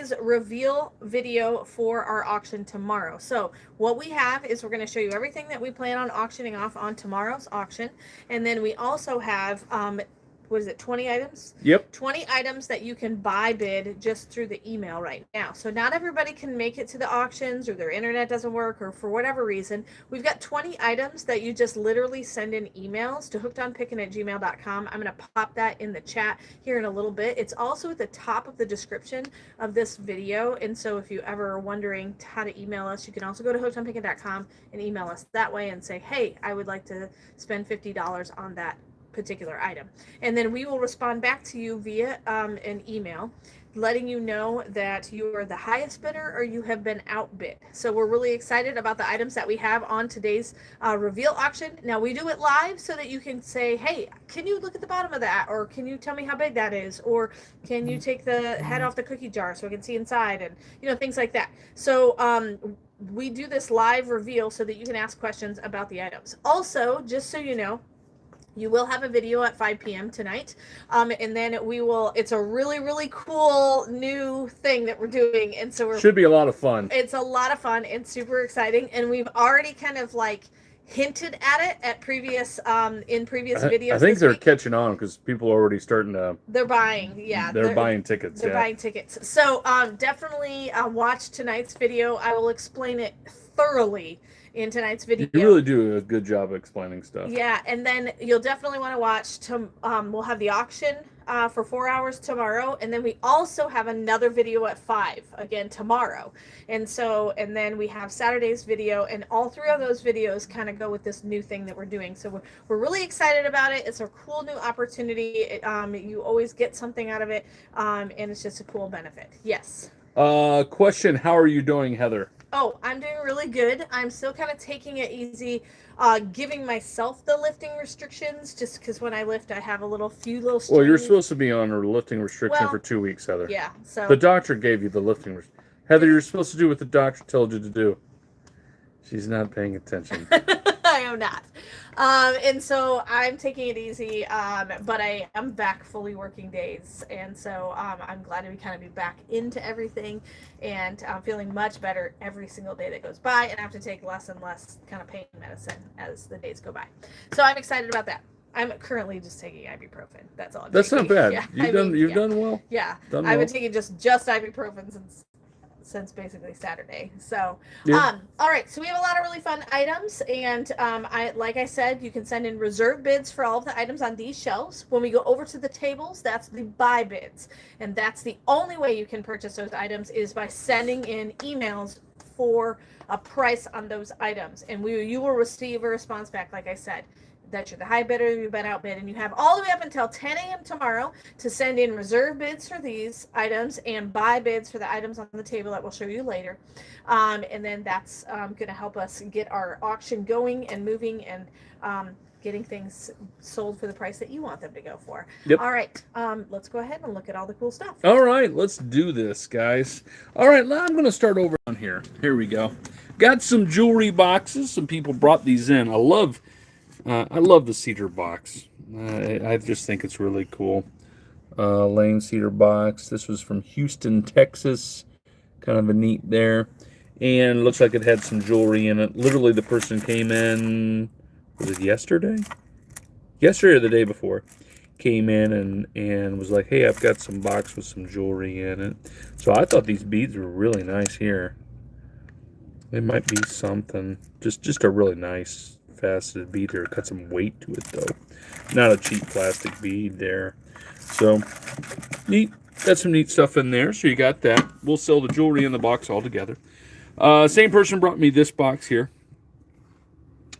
is reveal video for our auction tomorrow. So what we have is we're going to show you everything that we plan on auctioning off on tomorrow's auction. And then we also have, what is it, 20 items? Yep. 20 items that you can buy bid just through the email right now. So not everybody can make it to the auctions, or their internet doesn't work, or for whatever reason. We've got 20 items that you just literally send in emails to hookedonpickin@gmail.com. I'm going to pop that in the chat here in a little bit. It's also at the top of the description of this video. And so if you ever are wondering how to email us, you can also go to hookedonpickin.com and email us that way and say, hey, I would like to spend $50 on that particular item. And then we will respond back to you via an email letting you know that you are the highest bidder or you have been outbid. So we're really excited about the items that we have on today's reveal auction. Now we do it live so that you can say, hey, can you look at the bottom of that? Or can you tell me how big that is? Or can you take the head off the cookie jar so I can see inside? And, you know, things like that. So we do this live reveal so that you can ask questions about the items. Also, just so you know, you will have a video at 5 p.m. tonight. And then we will, it's a really, really cool new thing that we're doing. And so should be a lot of fun. It's a lot of fun and super exciting. And we've already kind of like hinted at it at previous, in previous videos. I think they're catching on because people are already starting to. They're buying, yeah. They're buying tickets. They're buying tickets. So definitely watch tonight's video. I will explain it thoroughly in tonight's video. You really do a good job of explaining stuff. Yeah, and then you'll definitely want to watch. We'll have the auction for 4 hours tomorrow, and then we also have another video at 5 again tomorrow. And so, and then we have Saturday's video, and all 3 of those videos kind of go with this new thing that we're doing. So we're really excited about it. It's a cool new opportunity. You always get something out of it, and it's just a cool benefit. Yes. Question: how are you doing, Heather? Oh, I'm doing really good. I'm still kind of taking it easy, giving myself the lifting restrictions, just because when I lift, I have a few little strains. Well, you're supposed to be on a lifting restriction for 2 weeks, Heather. Yeah, so. The doctor gave you the lifting restriction. Heather, you're supposed to do what the doctor told you to do. She's not paying attention. I am not. And so I'm taking it easy, but I am back fully working days. And so I'm glad to kind of be back into everything, and I'm feeling much better every single day that goes by, and I have to take less and less kind of pain medicine as the days go by. So I'm excited about that. I'm currently just taking ibuprofen. That's all. That's not bad. Yeah, you've done well. Yeah. I've been taking just ibuprofen since basically Saturday. So, yeah. All right. So we have a lot of really fun items, and like I said, you can send in reserve bids for all of the items on these shelves. When we go over to the tables, that's the buy bids, and that's the only way you can purchase those items is by sending in emails for a price on those items, and you will receive a response back, like I said, that you're the high bidder, you've been outbid, and you have all the way up until 10 a.m. tomorrow to send in reserve bids for these items and buy bids for the items on the table that we'll show you later. And then that's going to help us get our auction going and moving, and getting things sold for the price that you want them to go for. Yep. All right, let's go ahead and look at all the cool stuff. All right, let's do this, guys. All right, I'm going to start over on here. Here we go. Got some jewelry boxes. Some people brought these in. I love the cedar box. I just think it's really cool. Lane cedar box. This was from Houston, Texas. Kind of a neat there. And it looks like it had some jewelry in it. Literally, the person came in, was it yesterday? Yesterday or the day before. Came in and was like, hey, I've got some box with some jewelry in it. So I thought these beads were really nice here. It might be something. Just a really nice faceted bead here. Got some weight to it though. Not a cheap plastic bead there. So neat. Got some neat stuff in there. So you got that. We'll sell the jewelry in the box all together. Same person brought me this box here.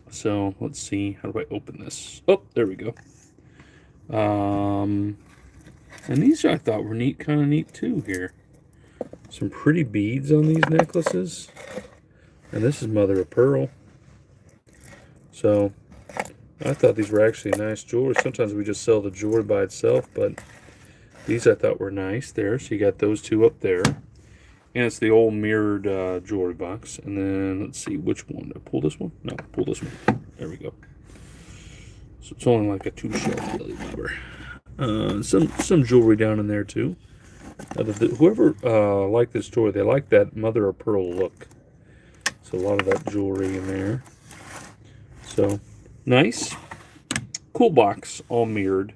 So let's see. How do I open this? Oh, there we go. And these I thought were neat, kind of neat too here. Some pretty beads on these necklaces. And this is mother of pearl. So I thought these were actually nice jewelry. Sometimes we just sell the jewelry by itself, but these I thought were nice there. So you got those two up there. And it's the old mirrored jewelry box. And then let's see, which one? Did I pull this one? No, pull this one. There we go. So it's only like a 2-shelf belly bobber. Some jewelry down in there too. Whoever liked this toy, they like that mother of pearl look. So a lot of that jewelry in there. So nice. Cool box, all mirrored.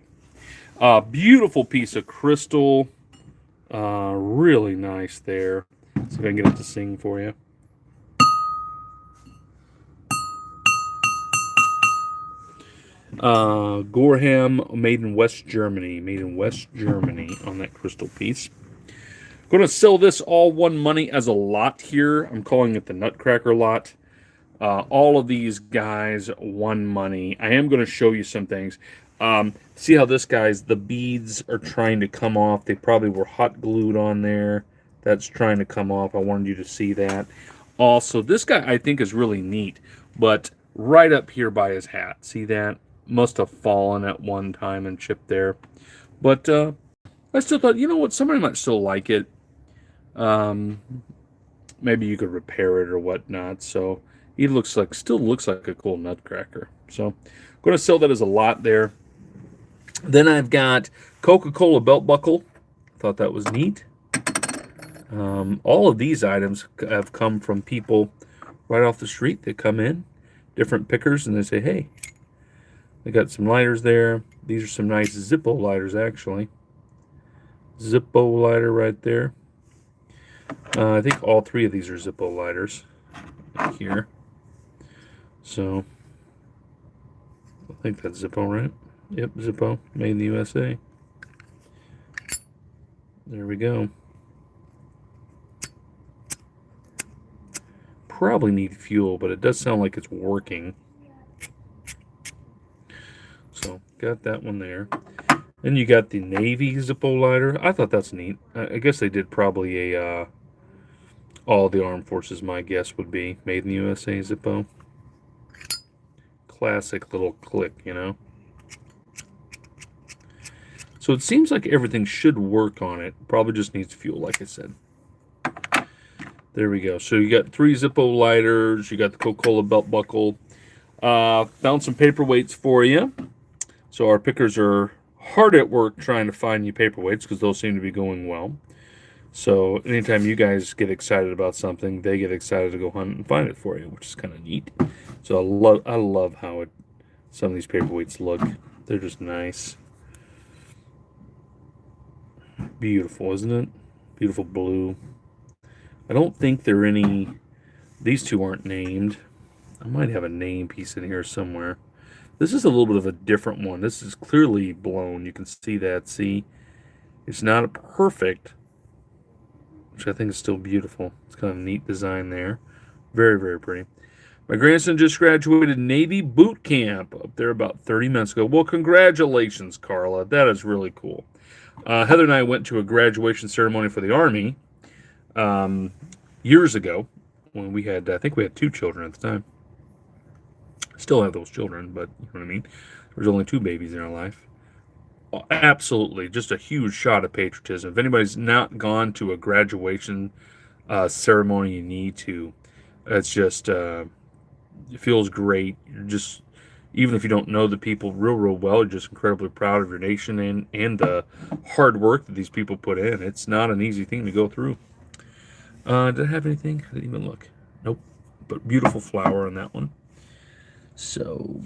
Beautiful piece of crystal. Really nice there. See if I can get it to sing for you. Gorham, made in West Germany. Made in West Germany on that crystal piece. Going to sell this all one money as a lot here. I'm calling it the Nutcracker lot. All of these guys one money. I am going to show you some things. See how this guy's, the beads are trying to come off. They probably were hot glued on there. That's trying to come off. I wanted you to see that. Also, this guy I think is really neat, but right up here by his hat. See that? Must have fallen at one time and chipped there. But I still thought, you know what, somebody might still like it. Maybe you could repair it or whatnot. So he still looks like a cool Nutcracker. So I'm going to sell that as a lot there. Then I've got Coca-Cola belt buckle. Thought that was neat. All of these items have come from people right off the street. They come in, different pickers, and they say, hey, I got some lighters there. These are some nice Zippo lighters, actually. Zippo lighter right there. I think all three of these are Zippo lighters here. So, I think that's Zippo, right? Yep, Zippo, made in the USA. There we go. Probably need fuel, but it does sound like it's working. So, got that one there. Then you got the Navy Zippo lighter. I thought that's neat. I guess they did probably a all the armed forces, my guess would be made in the USA Zippo. Classic little click, you know. So it seems like everything should work on it. Probably just needs fuel, like I said. There we go. So you got 3 Zippo lighters. You got the Coca-Cola belt buckle. Found some paperweights for you. So our pickers are hard at work trying to find you paperweights because those seem to be going well. So anytime you guys get excited about something, they get excited to go hunt and find it for you, which is kind of neat. So I love how some of these paperweights look. They're just nice. Beautiful, isn't it? Beautiful blue. I don't think there are any. These two aren't named. I might have a name piece in here somewhere. This is a little bit of a different one. This is clearly blown. You can see that. See? It's not a perfect, which I think is still beautiful. It's kind of a neat design there. Very, very pretty. My grandson just graduated Navy boot camp up there about 30 minutes ago. Well, congratulations, Carla. That is really cool. Heather and I went to a graduation ceremony for the Army years ago when we had, I think we had 2 children at the time. Still have those children, but you know what I mean? There's only 2 babies in our life. Absolutely, just a huge shot of patriotism. If anybody's not gone to a graduation ceremony, you need to. It's just, it feels great. You're just, even if you don't know the people real well, you're just incredibly proud of your nation and the hard work that these people put in. It's not an easy thing to go through. Did I have anything? I didn't even look. Nope. But beautiful flower on that one. So,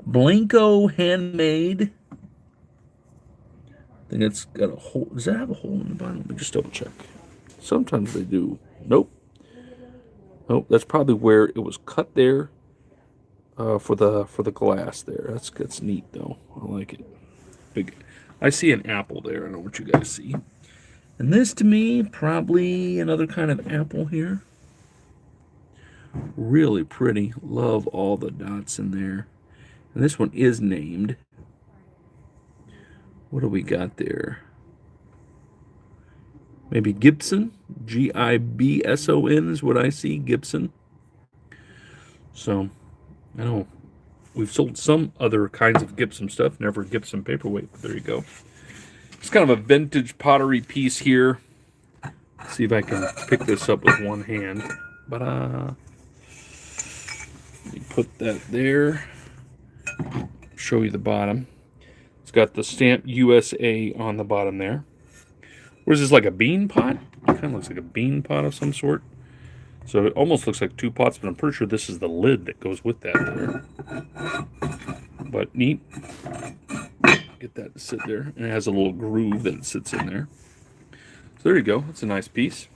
Blanco handmade. I think it's got a hole. Does that have a hole in the bottom? Let me just double check. Sometimes they do. Nope. Nope. That's probably where it was cut there. For the glass there. That's neat though. I like it. Big. I see an apple there. I don't know what you guys see. And this to me, probably another kind of apple here. Really pretty. Love all the dots in there. And this one is named. What do we got there? Maybe Gibson. Gibson is what I see. Gibson. So, I know we've sold some other kinds of Gibson stuff. Never Gibson paperweight. But there you go. It's kind of a vintage pottery piece here. See if I can pick this up with one hand. But let me put that there. Show you the bottom. It's got the stamp USA on the bottom there. What is this, like a bean pot? It kind of looks like a bean pot of some sort. So it almost looks like 2 pots, but I'm pretty sure this is the lid that goes with that there. But neat. Get that to sit there. And it has a little groove that it sits in there. So there you go. That's a nice piece.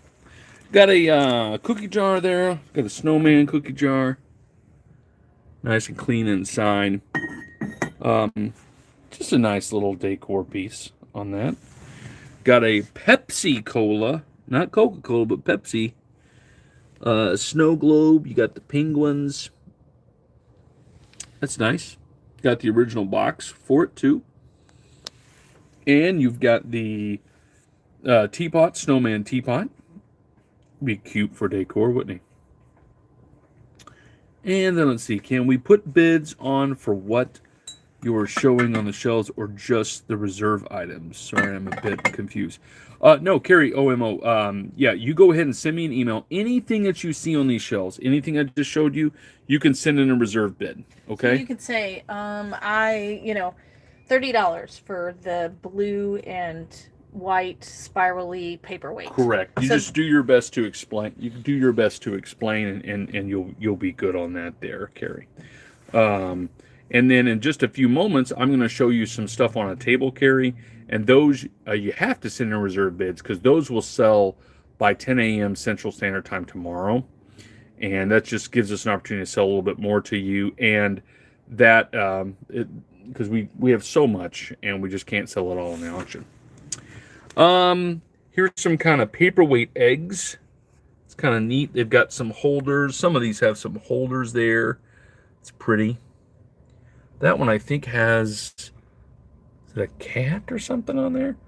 Got a cookie jar there. Got a snowman cookie jar. Nice and clean inside. Just a nice little decor piece on that. Got a Pepsi Cola. Not Coca-Cola, but Pepsi. Snow globe. You got the penguins. That's nice. Got the original box for it, too. And you've got the teapot, snowman teapot. Be cute for decor, wouldn't he? And then let's see, can we put bids on for what you are showing on the shelves or just the reserve items? Sorry, I'm a bit confused. No, Carrie, OMO. Yeah, you go ahead and send me an email. Anything that you see on these shelves, anything I just showed you, you can send in a reserve bid. Okay? So you could say, $30 for the blue and white spirally paperweight. Correct. You just do your best to explain. You can do your best to explain, and you'll be good on that there, Carrie. And then in just a few moments, I'm going to show you some stuff on a table, Carrie. And those you have to send in reserve bids because those will sell by 10 a.m. Central Standard Time tomorrow. And that just gives us an opportunity to sell a little bit more to you. And that because we have so much and we just can't sell it all in the auction. Here's some kind of paperweight eggs. It's kind of neat. They've got some holders. Some of these have some holders there. It's pretty. That one I think has, is it a cat or something on there?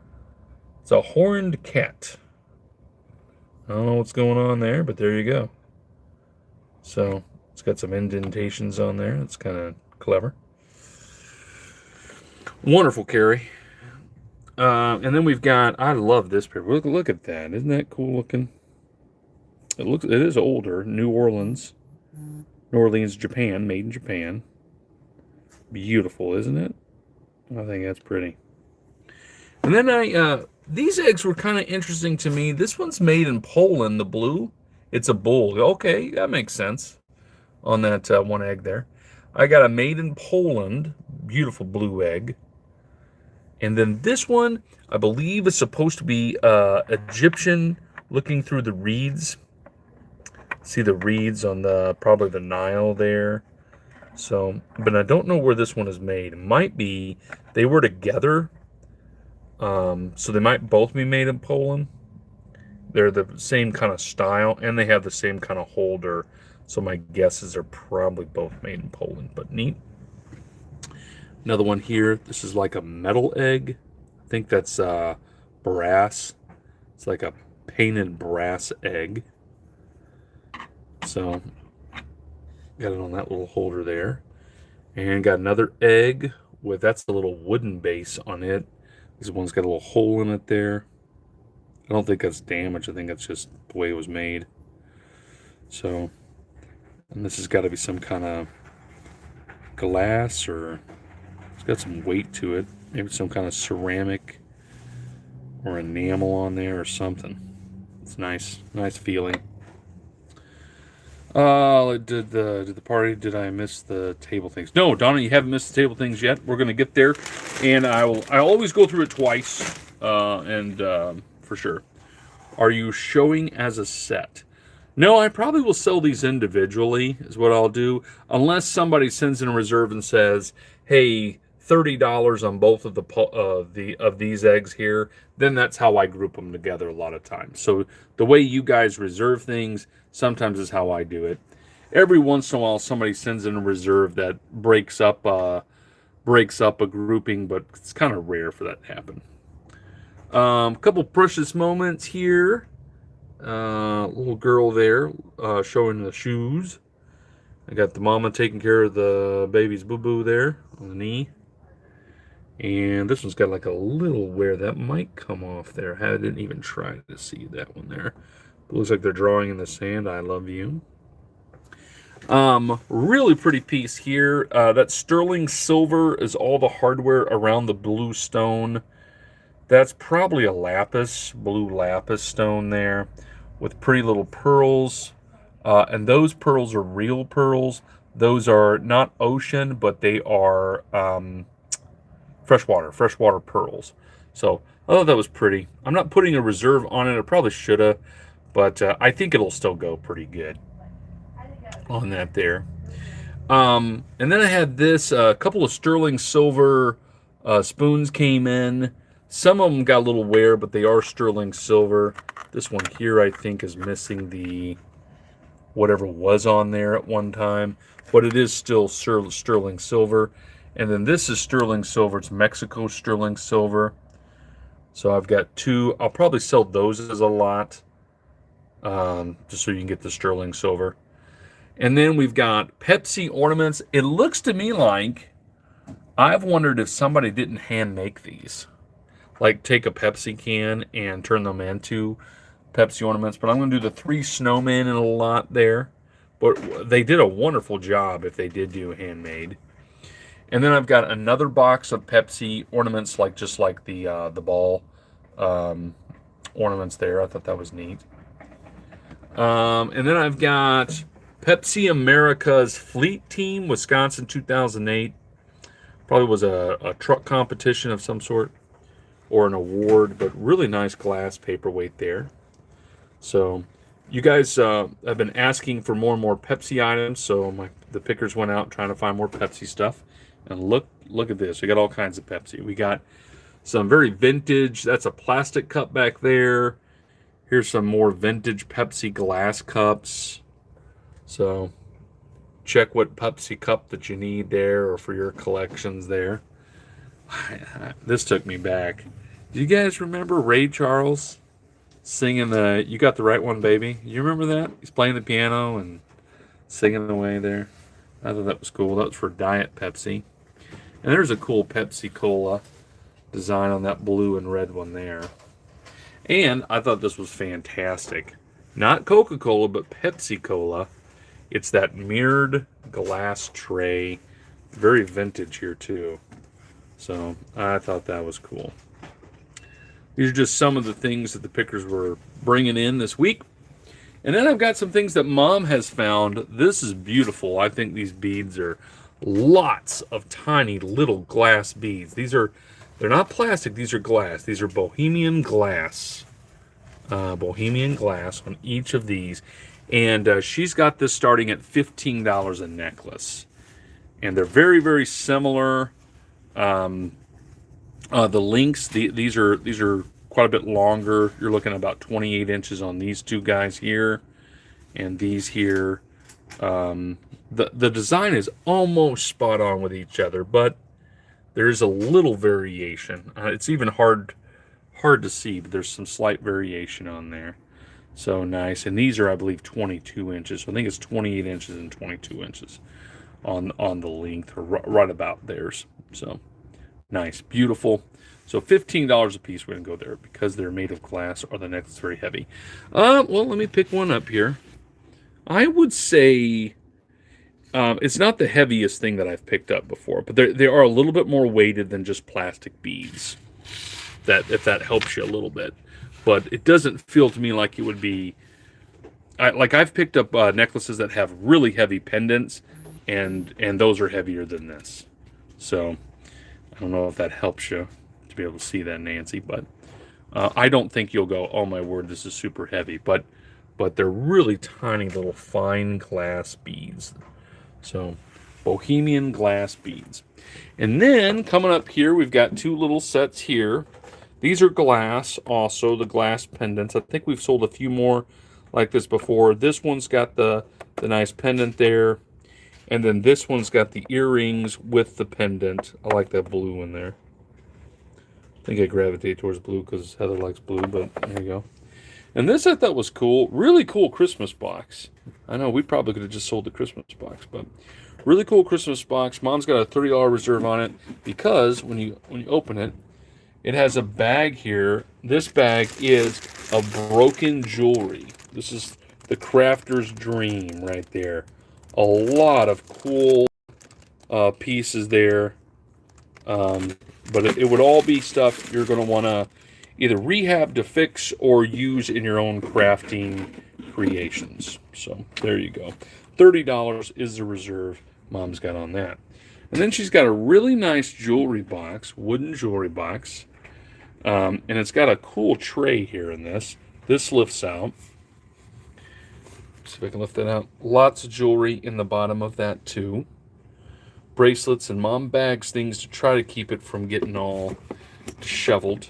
It's a horned cat. I don't know what's going on there, but there you go. So it's got some indentations on there. It's kind of clever. Wonderful, Carrie. And then we've got, I love this paper. Look at that. Isn't that cool looking? It is older. New Orleans, Japan, made in Japan. Beautiful, isn't it? I think that's pretty. And then these eggs were kind of interesting to me. This one's made in Poland, the blue. It's a bull. Okay, that makes sense on that one egg there. I got a made in Poland, beautiful blue egg. And then this one, I believe, is supposed to be Egyptian, looking through the reeds. See the reeds on probably the Nile there. So, but I don't know where this one is made. It might be, they were together. So they might both be made in Poland. They're the same kind of style, and they have the same kind of holder. So my guess is they're probably both made in Poland, but neat. Another one here. This is like a metal egg. I think that's brass. It's like a painted brass egg. So, got it on that little holder there. And got another egg with, that's a little wooden base on it. This one's got a little hole in it there. I don't think that's damaged. I think that's just the way it was made. So, and this has got to be some kind of glass, or it's got some weight to it. Maybe some kind of ceramic or enamel on there or something. It's nice. Nice feeling. Did I miss the table things? No, Donna, you haven't missed the table things yet. We're gonna get there, and I always go through it twice, for sure. Are you showing as a set? No, I probably will sell these individually, is what I'll do, unless somebody sends in a reserve and says, "Hey, $30 on both of these eggs here." Then that's how I group them together a lot of times. So the way you guys reserve things sometimes is how I do it. Every once in a while, somebody sends in a reserve that breaks up a grouping, but it's kind of rare for that to happen. A couple precious moments here. Little girl there showing the shoes. I got the mama taking care of the baby's boo-boo there on the knee. And this one's got like a little wear that might come off there. I didn't even try to see that one there. It looks like they're drawing in the sand. I love you. Really pretty piece here. That sterling silver is all the hardware around the blue stone. That's probably a lapis, blue lapis stone there with pretty little pearls. And those pearls are real pearls. Those are not ocean, but they are freshwater pearls. So I thought that was pretty. I'm not putting a reserve on it. I probably should have, but I think it'll still go pretty good on that there. And then I had this, a couple of sterling silver spoons came in. Some of them got a little wear, but they are sterling silver. This one here, I think, is missing the whatever was on there at one time, but it is still sterling silver. And then this is sterling silver. It's Mexico sterling silver. So I've got two. I'll probably sell those as a lot, just so you can get the sterling silver. And then we've got Pepsi ornaments. It looks to me like I've wondered if somebody didn't hand make these. Like take a Pepsi can and turn them into Pepsi ornaments. But I'm going to do the 3 snowmen in a lot there. But they did a wonderful job if they did do handmade. And then I've got another box of Pepsi ornaments, like just like the ball ornaments there. I thought that was neat. And then I've got Pepsi America's Fleet Team, Wisconsin 2008. Probably was a truck competition of some sort or an award, but really nice glass paperweight there. So you guys have been asking for more and more Pepsi items, so the pickers went out trying to find more Pepsi stuff. And look at this. We got all kinds of Pepsi. We got some very vintage. That's a plastic cup back there. Here's some more vintage Pepsi glass cups. So check what Pepsi cup that you need there or for your collections there. This took me back. Do you guys remember Ray Charles singing the "You Got the Right One, Baby"? You remember that? He's playing the piano and singing away there. I thought that was cool. That was for Diet Pepsi. And there's a cool Pepsi Cola design on that blue and red one there. And I thought this was fantastic. Not Coca-Cola, but Pepsi Cola. It's that mirrored glass tray. Very vintage here, too. So I thought that was cool. These are just some of the things that the pickers were bringing in this week. And then I've got some things that Mom has found. This is beautiful. I think these beads are lots of tiny little glass beads. They're not plastic. These are glass. These are Bohemian glass. Bohemian glass on each of these. And she's got this starting at $15 a necklace. And they're very, very similar. The links, these are quite a bit longer. You're looking at about 28 inches on these two guys here. And these here. The design is almost spot on with each other, but there's a little variation. It's even hard to see, but there's some slight variation on there. So nice. And these are, I believe, 22 inches. So I think it's 28 inches and 22 inches on the length, or right about theirs. So nice, beautiful. So $15 a piece. We're gonna go there because they're made of glass, or the neck is very heavy. Well, let me pick one up here. I would say it's not the heaviest thing that I've picked up before, but they are a little bit more weighted than just plastic beads. If that helps you a little bit, but it doesn't feel to me like it would be. Like I've picked up necklaces that have really heavy pendants, and those are heavier than this. So I don't know if that helps you to be able to see that, Nancy, but I don't think you'll go, oh my word, this is super heavy, but they're really tiny little fine glass beads. So Bohemian glass beads. And then coming up here, we've got two little sets here. These are glass also, the glass pendants. I think we've sold a few more like this before. This one's got the nice pendant there. And then this one's got the earrings with the pendant. I like that blue one there. I think I gravitate towards blue because Heather likes blue, but there you go. And this I thought was cool. Really cool Christmas box. I know we probably could have just sold the Christmas box, but really cool Christmas box. Mom's got a $30 reserve on it because when you open it, it has a bag here. This bag is of broken jewelry. This is the crafter's dream right there. A lot of cool pieces there. But it would all be stuff you're going to want to either rehab to fix or use in your own crafting creations. So there you go. $30 is the reserve Mom's got on that. And then she's got a really nice jewelry box, wooden jewelry box. And it's got a cool tray here in this. This lifts out. See if I can lift that out. Lots of jewelry in the bottom of that too. Bracelets, and Mom bags things to try to keep it from getting all disheveled.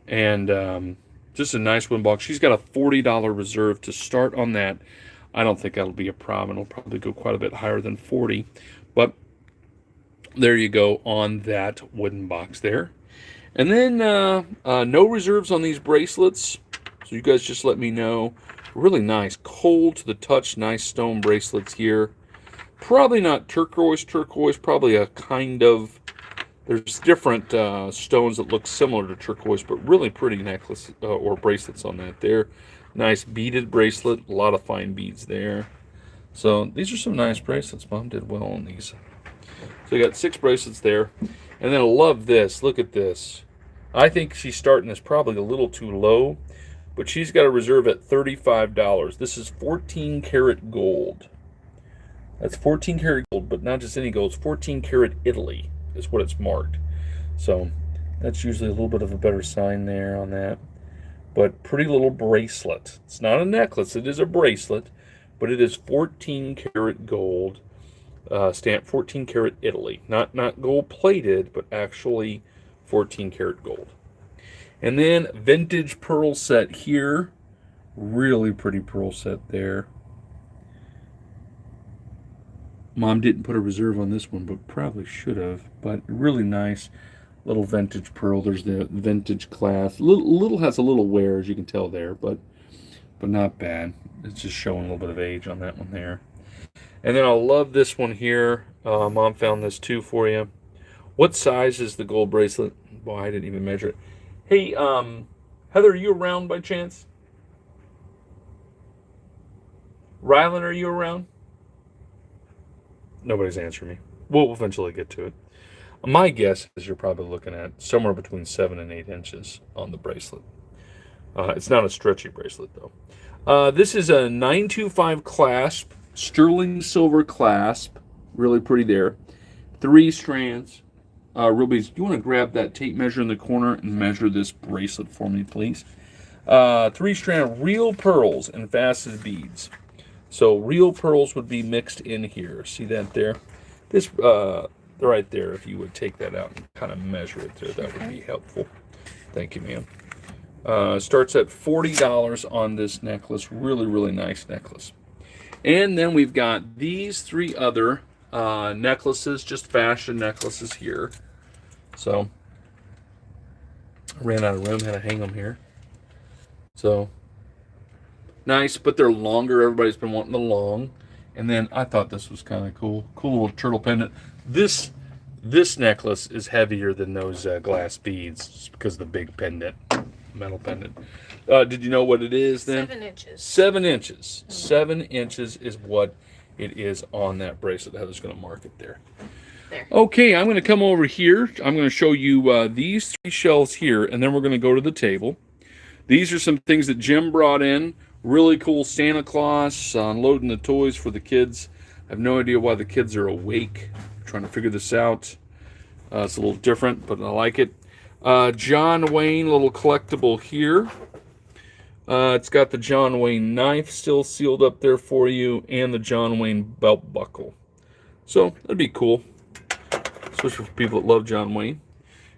And just a nice wooden box. She's got a $40 reserve to start on that. I don't think that'll be a problem. It'll probably go quite a bit higher than 40. But there you go on that wooden box there. And then no reserves on these bracelets. So you guys just let me know. Really nice, cold to the touch, nice stone bracelets here. Probably not turquoise, probably a kind of, there's different stones that look similar to turquoise, but really pretty necklace or bracelets on that there. Nice beaded bracelet, a lot of fine beads there. So these are some nice bracelets. Mom did well on these. So you got 6 bracelets there. And then I love this. Look at this. I think she's starting this probably a little too low, but she's got a reserve at $35. This is 14 karat gold. That's 14 karat gold, but not just any gold. It's 14 karat Italy is what it's marked. So that's usually a little bit of a better sign there on that. But pretty little bracelet. It's not a necklace. It is a bracelet, but it is 14 karat gold. Stamp 14 karat Italy. Not gold plated, but actually 14 karat gold. And then vintage pearl set here. Really pretty pearl set there. Mom didn't put a reserve on this one, but probably should have. But really nice little vintage pearl. There's the vintage clasp. Little has a little wear, as you can tell there, but not bad. It's just showing a little bit of age on that one there. And then I love this one here. Mom found this too for you. What size is the gold bracelet? Boy, I didn't even measure it. Hey, Heather, are you around by chance? Rylan, are you around? Nobody's answering me. We'll eventually get to it. My guess is you're probably looking at somewhere between 7 and 8 inches on the bracelet. It's not a stretchy bracelet, though. This is a 925 clasp, sterling silver clasp. Really pretty there. 3 strands. Ruby, do you want to grab that tape measure in the corner and measure this bracelet for me, please? 3-strand real pearls and faceted beads. So real pearls would be mixed in here. See that there? This right there, if you would take that out and kind of measure it there, that would be helpful. Thank you, ma'am. Starts at $40 on this necklace. Really, really nice necklace. And then we've got these 3 other necklaces, just fashion necklaces here. So I ran out of room, had to hang them here. So nice, but they're longer. Everybody's been wanting the long. And then I thought this was kind of cool. Cool little turtle pendant. This necklace is heavier than those glass beads just because of the big pendant, metal pendant. Did you know what it is then? 7 inches. 7 inches. 7 inches is what it is on that bracelet. Heather's going to mark it there. There. Okay, I'm going to come over here. I'm going to show you these 3 shelves here, and then we're going to go to the table. These are some things that Jim brought in. Really cool Santa Claus, unloading the toys for the kids. I have no idea why the kids are awake. I'm trying to figure this out. It's a little different, but I like it. John Wayne little collectible here. It's got the John Wayne knife still sealed up there for you, and the John Wayne belt buckle. So that'd be cool, especially for people that love John Wayne.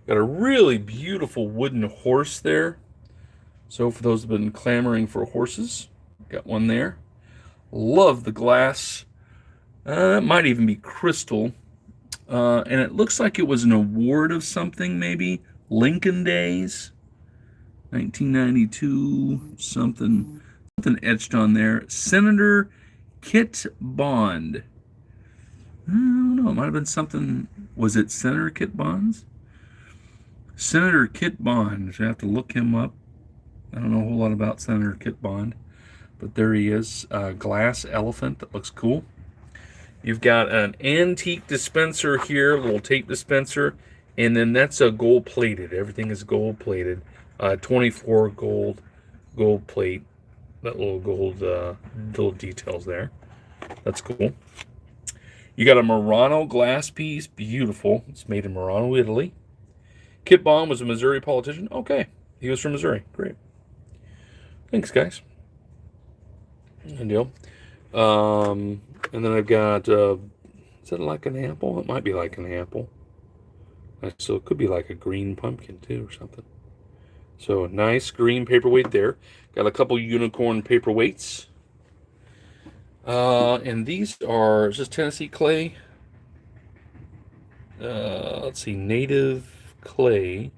Got a really beautiful wooden horse there. So for those who've been clamoring for horses, got one there. Love the glass. It might even be crystal. And it looks like it was an award of something, maybe. Lincoln Days. 1992, something etched on there. Senator Kit Bond. I don't know, it might have been something. Was it Senator Kit Bonds? Senator Kit Bond. I have to look him up. I don't know a whole lot about Senator Kit Bond, but there he is. Glass elephant that looks cool. You've got an antique dispenser here, a little tape dispenser, and then that's a gold plated. Everything is gold plated. 24 gold plate. That little gold little details there. That's cool. You got a Murano glass piece, beautiful. It's made in Murano, Italy. Kit Bond was a Missouri politician. Okay, he was from Missouri. Great. Thanks, guys. Good deal. And then I've got, is that like an apple? It might be like an apple. So it could be like a green pumpkin too or something. So a nice green paperweight there. Got a couple unicorn paperweights. And these are, is this Tennessee clay? Let's see, Native Clay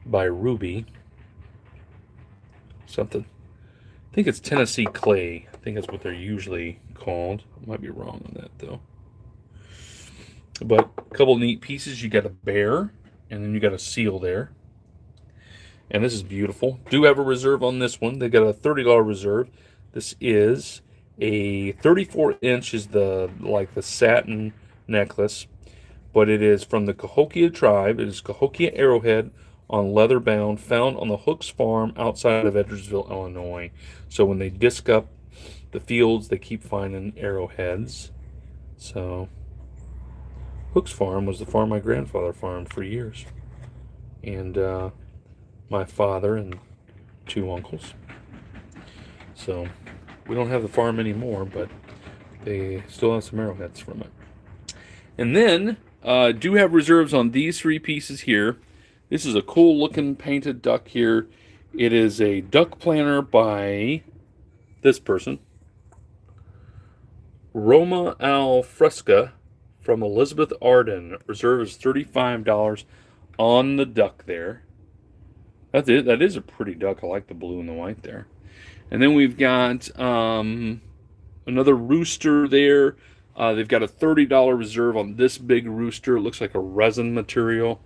by Ruby. Something. I think it's Tennessee clay. I think that's what they're usually called. I might be wrong on that though. But a couple neat pieces. You got a bear, and then you got a seal there. And this is beautiful. Do have a reserve on this one. They got a $30 reserve. This is a 34-inch is the satin necklace, but it is from the Cahokia tribe. It is Cahokia arrowhead on leather bound, found on the Hooks farm outside of Edwardsville, Illinois. So when they disc up the fields, they keep finding arrowheads. So Hooks farm was the farm my grandfather farmed for years, and my father and 2 uncles. So we don't have the farm anymore, but they still have some arrowheads from it. And then do have reserves on these 3 pieces here. This is a cool looking painted duck here. It is a duck planner by this person, Roma al Fresca from Elizabeth Arden. Reserve is $35 on the duck there. That's it. That is a pretty duck. I like the blue and the white there. And then we've got another rooster there. They've got a $30 reserve on this big rooster. It looks like a resin material.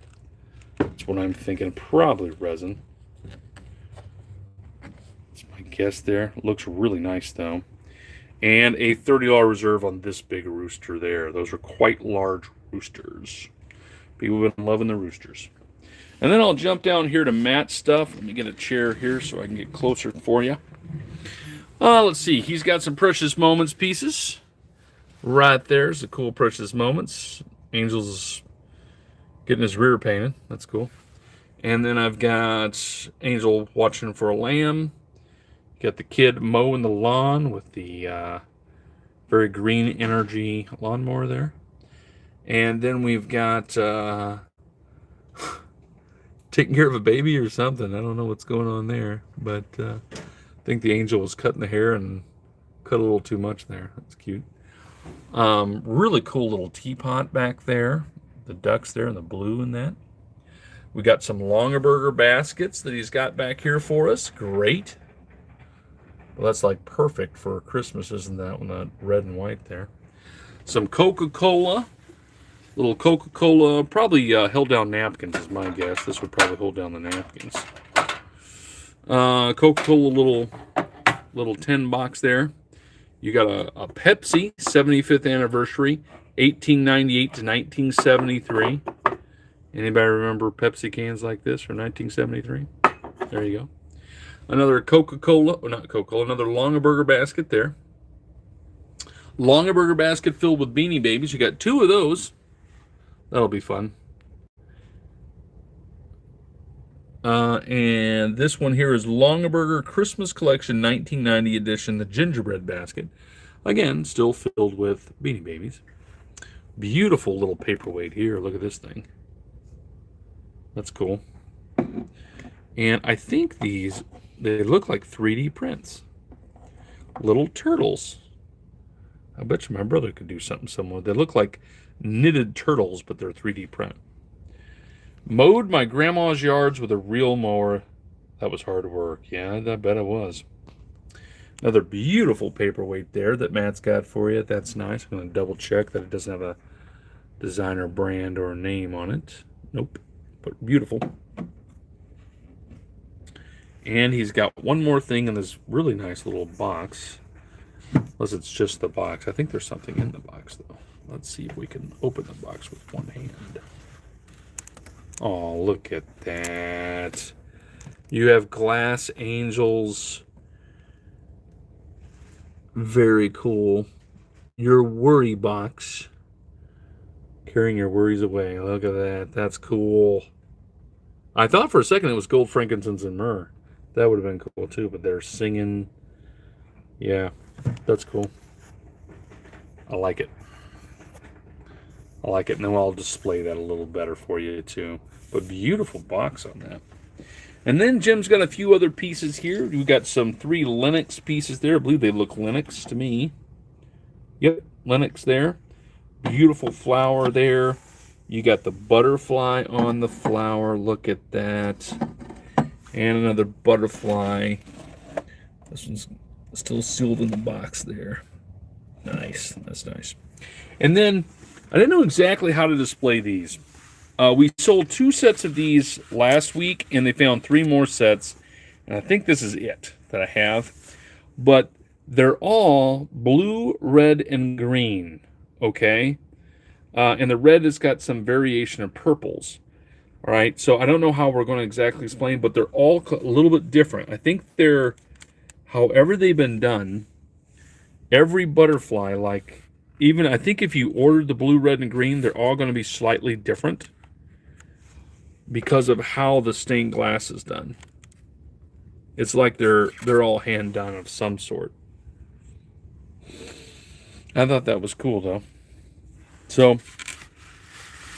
That's what I'm thinking. Probably resin. That's my guess there. Looks really nice though. And a $30 reserve on this big rooster there. Those are quite large roosters. People have been loving the roosters. And then I'll jump down here to Matt's stuff. Let me get a chair here so I can get closer for you. Let's see. He's got some Precious Moments pieces. Right there's the cool Precious Moments. Angel's getting his rear painted. That's cool. And then I've got Angel watching for a lamb. Got the kid mowing the lawn with the very green energy lawnmower there. And then we've got taking care of a baby or something. I don't know what's going on there, but I think the angel was cutting the hair and cut a little too much there. That's cute. Really cool little teapot back there. The ducks there in the blue and that. We got some Longaberger baskets that he's got back here for us. Great. Well, that's like perfect for Christmas, isn't that? With that red and white there. Some Coca-Cola. Little Coca-Cola, probably held down napkins is my guess. This would probably hold down the napkins. Coca-Cola little tin box there. You got a Pepsi 75th anniversary, 1898 to 1973. Anybody remember Pepsi cans like this from 1973? There you go. Another Coca-Cola, or not Coca-Cola, another Longaberger basket there. Longaberger basket filled with Beanie Babies. You got 2 of those. That'll be fun. And this one here is Longaberger Christmas Collection 1990 edition, the gingerbread basket. Again, still filled with Beanie Babies. Beautiful little paperweight here. Look at this thing. That's cool. And I think they look like 3D prints. Little turtles. I bet you my brother could do something similar. They look like knitted turtles, but they're 3D print. Mowed my grandma's yards with a reel mower. That was hard work. Yeah, I bet it was. Another beautiful paperweight there that Matt's got for you. That's nice. I'm going to double check that it doesn't have a designer brand or name on it. Nope. But beautiful. And he's got one more thing in this really nice little box. Unless it's just the box. I think there's something in the box, though. Let's see if we can open the box with one hand. Oh, look at that. You have glass angels. Very cool. Your worry box. Carrying your worries away. Look at that. That's cool. I thought for a second it was gold, frankincense, and myrrh. That would have been cool too, but they're singing. Yeah, that's cool. I like it. I like it. And then I'll display that a little better for you too. But beautiful box on that. And then Jim's got a few other pieces here. We've got some 3 Linux pieces there. I believe they look Linux to me. Yep, Linux there. Beautiful flower there. You got the butterfly on the flower. Look at that. And another butterfly. This one's still sealed in the box there. Nice. That's nice. And then, I didn't know exactly how to display these. We sold 2 sets of these last week, and they found 3 more sets. And I think this is it that I have. But they're all blue, red, and green. Okay? And the red has got some variation of purples. All right? So I don't know how we're going to exactly explain, but they're all a little bit different. I think they're, however they've been done, every butterfly, like, even, I think if you ordered the blue, red, and green, they're all going to be slightly different because of how the stained glass is done. It's like they're all hand done of some sort. I thought that was cool, though. So,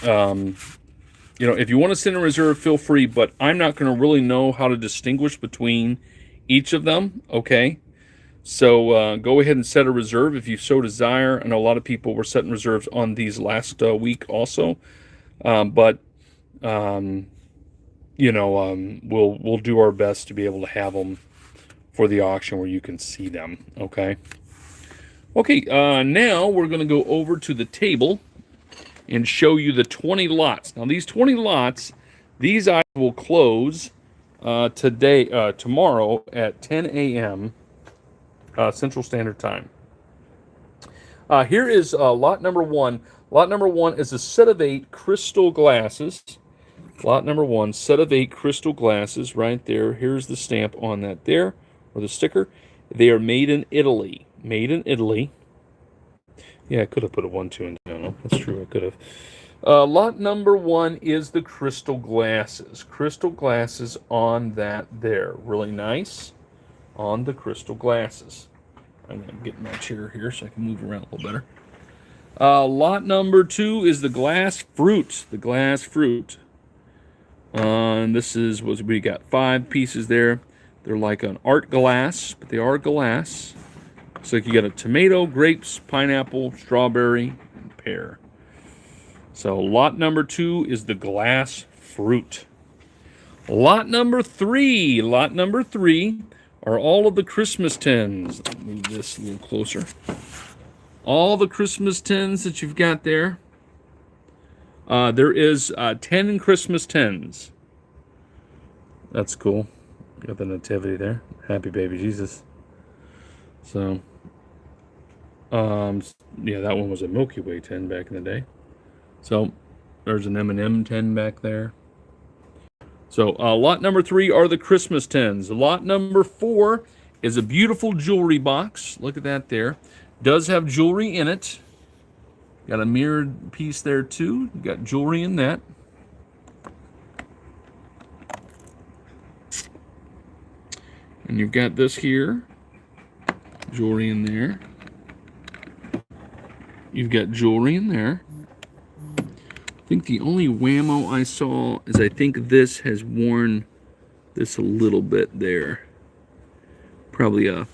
you know, if you want to send a reserve, feel free, but I'm not going to really know how to distinguish between each of them, okay? So go ahead and set a reserve if you so desire. I know a lot of people were setting reserves on these last week also, but you know, we'll do our best to be able to have them for the auction where you can see them, okay? Okay, now we're going to go over to the table and show you the 20 lots. Now, these 20 lots, these I will close tomorrow at 10 a.m. Central Standard Time. Here is lot number 1. Lot number 1 is a set of 8 crystal glasses. Lot number 1, set of 8 crystal glasses right there. Here's the stamp on that there, or the sticker. They are made in Italy. Made in Italy. Yeah, I could have put a 1, 2, and 2. That's true, I could have. Lot number 1 is the crystal glasses. Crystal glasses on that there. Really nice on the crystal glasses. I'm going to get my chair here so I can move around a little better. Lot number 2 is the glass fruit. The glass fruit. And this is what we got. 5 pieces there. They're like an art glass, but they are glass. So you got a tomato, grapes, pineapple, strawberry, and pear. So lot number 2 is the glass fruit. Lot number 3. Lot number 3 are all of the Christmas tins. Let me move this a little closer. All the Christmas tins that you've got there. There is 10 Christmas tins. That's cool. Got the nativity there. Happy baby Jesus. So, yeah, that one was a Milky Way tin back in the day. So, there's an M&M tin back there. So, lot number 3 are the Christmas tins. Lot number 4 is a beautiful jewelry box. Look at that there. Does have jewelry in it. Got a mirrored piece there too. Got jewelry in that. And you've got this here. Jewelry in there. You've got jewelry in there. I think the only whammo I saw is I think this has worn this a little bit there. Probably one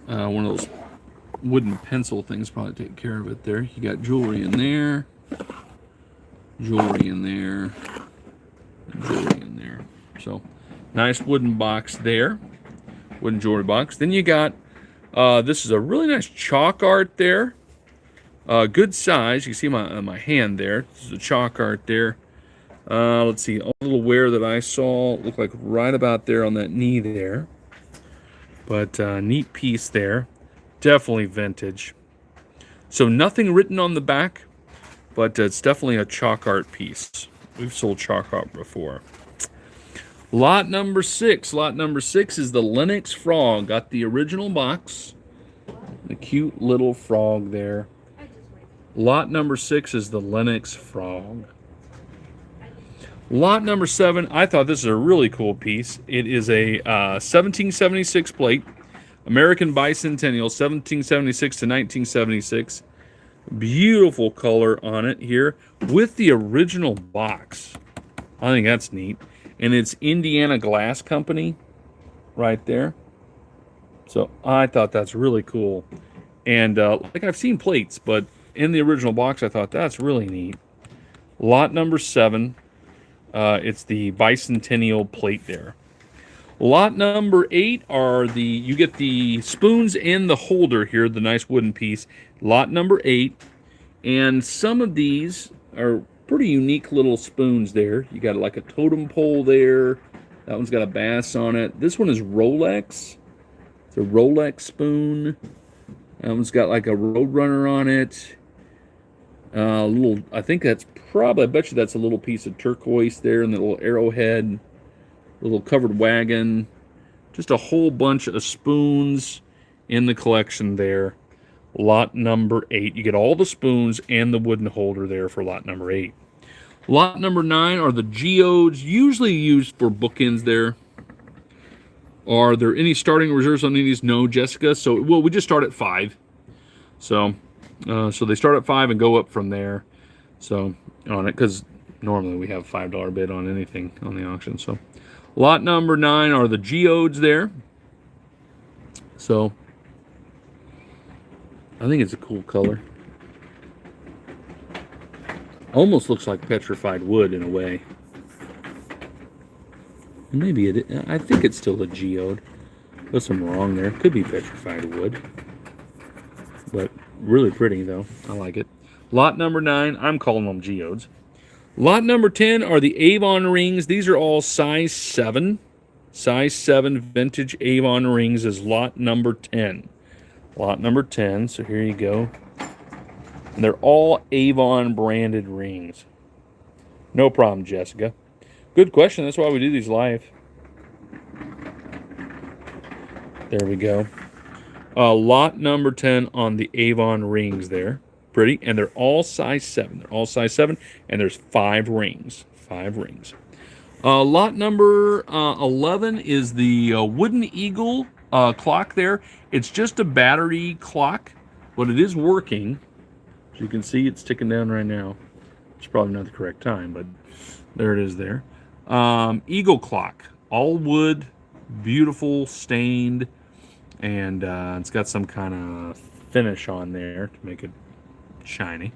of those wooden pencil things probably take care of it there. You got jewelry in there. Jewelry in there. And jewelry in there. So, nice wooden box there. Wooden jewelry box. Then you got, this is a really nice chalk art there. Good size. You can see my hand there. This is a chalk art there. Let's see. A little wear that I saw looked like right about there on that knee there. But neat piece there. Definitely vintage. So nothing written on the back, but it's definitely a chalk art piece. We've sold chalk art before. Lot number 6. Lot number 6 is the Lynx Frog. Got the original box. The cute little frog there. Lot number 6 is the Lynx Frog. Lot number 7, I thought this is a really cool piece. It is a 1776 plate. American Bicentennial, 1776 to 1976. Beautiful color on it here with the original box. I think that's neat. And it's Indiana Glass Company right there. So I thought that's really cool. And like I've seen plates, but in the original box, I thought that's really neat. Lot number 7. It's the Bicentennial plate there. Lot number 8 are you get the spoons and the holder here, the nice wooden piece. Lot number 8. And some of these are pretty unique little spoons there. You got like a totem pole there. That one's got a bass on it. This one is Rolex. It's a Rolex spoon. That one's got like a Roadrunner on it. I think that's probably, I bet you that's a little piece of turquoise there, and the little arrowhead, little covered wagon. Just a whole bunch of spoons in the collection there. Lot number 8. You get all the spoons and the wooden holder there for lot number 8. Lot number 9 are the geodes, usually used for bookends there. Are there any starting reserves on any of these? No, Jessica. So, well, we just start at 5. So they start at 5 and go up from there. So, on it, because normally we have $5 bid on anything on the auction. So, lot number 9 are the geodes there. So, I think it's a cool color. Almost looks like petrified wood in a way. Maybe I think it's still a geode. Unless I'm wrong there. Could be petrified wood. But really pretty though. I like it. Lot number 9, I'm calling them geodes. Lot number 10 are the Avon rings. These are all size 7. Size 7 vintage Avon rings is lot number 10. Lot number 10, so here you go. And they're all Avon branded rings. No problem, Jessica. Good question, that's why we do these live. There we go. Lot number 10 on the Avon rings there. Pretty, and they're all size 7. They're all size 7, and there's 5 rings. 5 rings. Lot number 11 is the Wooden Eagle clock there. It's just a battery clock, but it is working. As you can see, it's ticking down right now. It's probably not the correct time, but there it is there. Eagle clock, all wood, beautiful, stained, and it's got some kind of finish on there to make it shiny.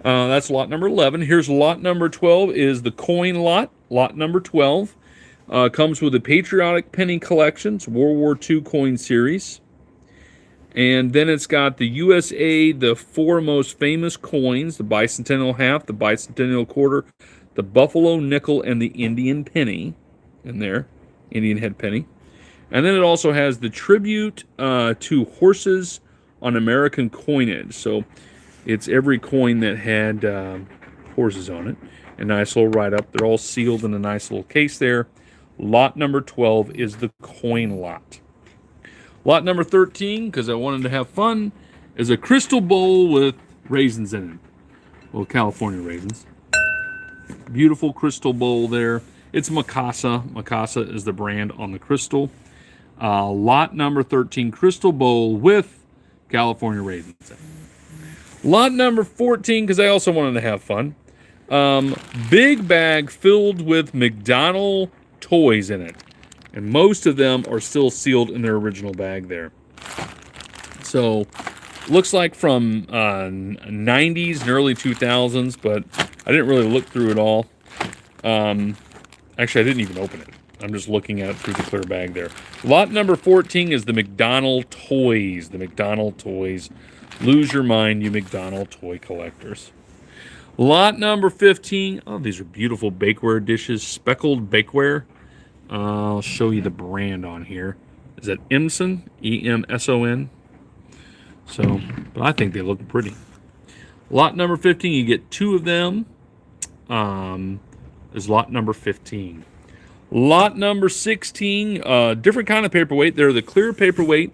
That's lot number 11. Here's lot number 12 is the coin lot. Lot number 12 comes with the Patriotic Penny Collections, World War II coin series. And then it's got the USA, the 4 most famous coins, the Bicentennial half, the Bicentennial quarter, the Buffalo nickel, and the Indian penny in there, Indian head penny. And then it also has the tribute to horses on American coinage. So it's every coin that had horses on it. A nice little write-up. They're all sealed in a nice little case there. Lot number 12 is the coin lot. Lot number 13, because I wanted to have fun, is a crystal bowl with raisins in it. Well, California raisins. Beautiful crystal bowl there. It's Mikasa. Mikasa is the brand on the crystal. Lot number 13, crystal bowl with California raisins in it. Lot number 14, because I also wanted to have fun. Big bag filled with McDonald's toys in it. And most of them are still sealed in their original bag there. So, looks like from 90s and early 2000s, but I didn't really look through it all. Actually, I didn't even open it. I'm just looking at it through the clear bag there. Lot number 14 is the McDonald's toys. The McDonald's toys. Lose your mind, you McDonald's toy collectors. Lot number 15. Oh, these are beautiful bakeware dishes. Speckled bakeware. I'll show you the brand on here. Is that Emson? E-M-S-O-N? So, but I think they look pretty. Lot number 15, you get 2 of them. Is lot number 15. Lot number 16, different kind of paperweight. They're the clear paperweight.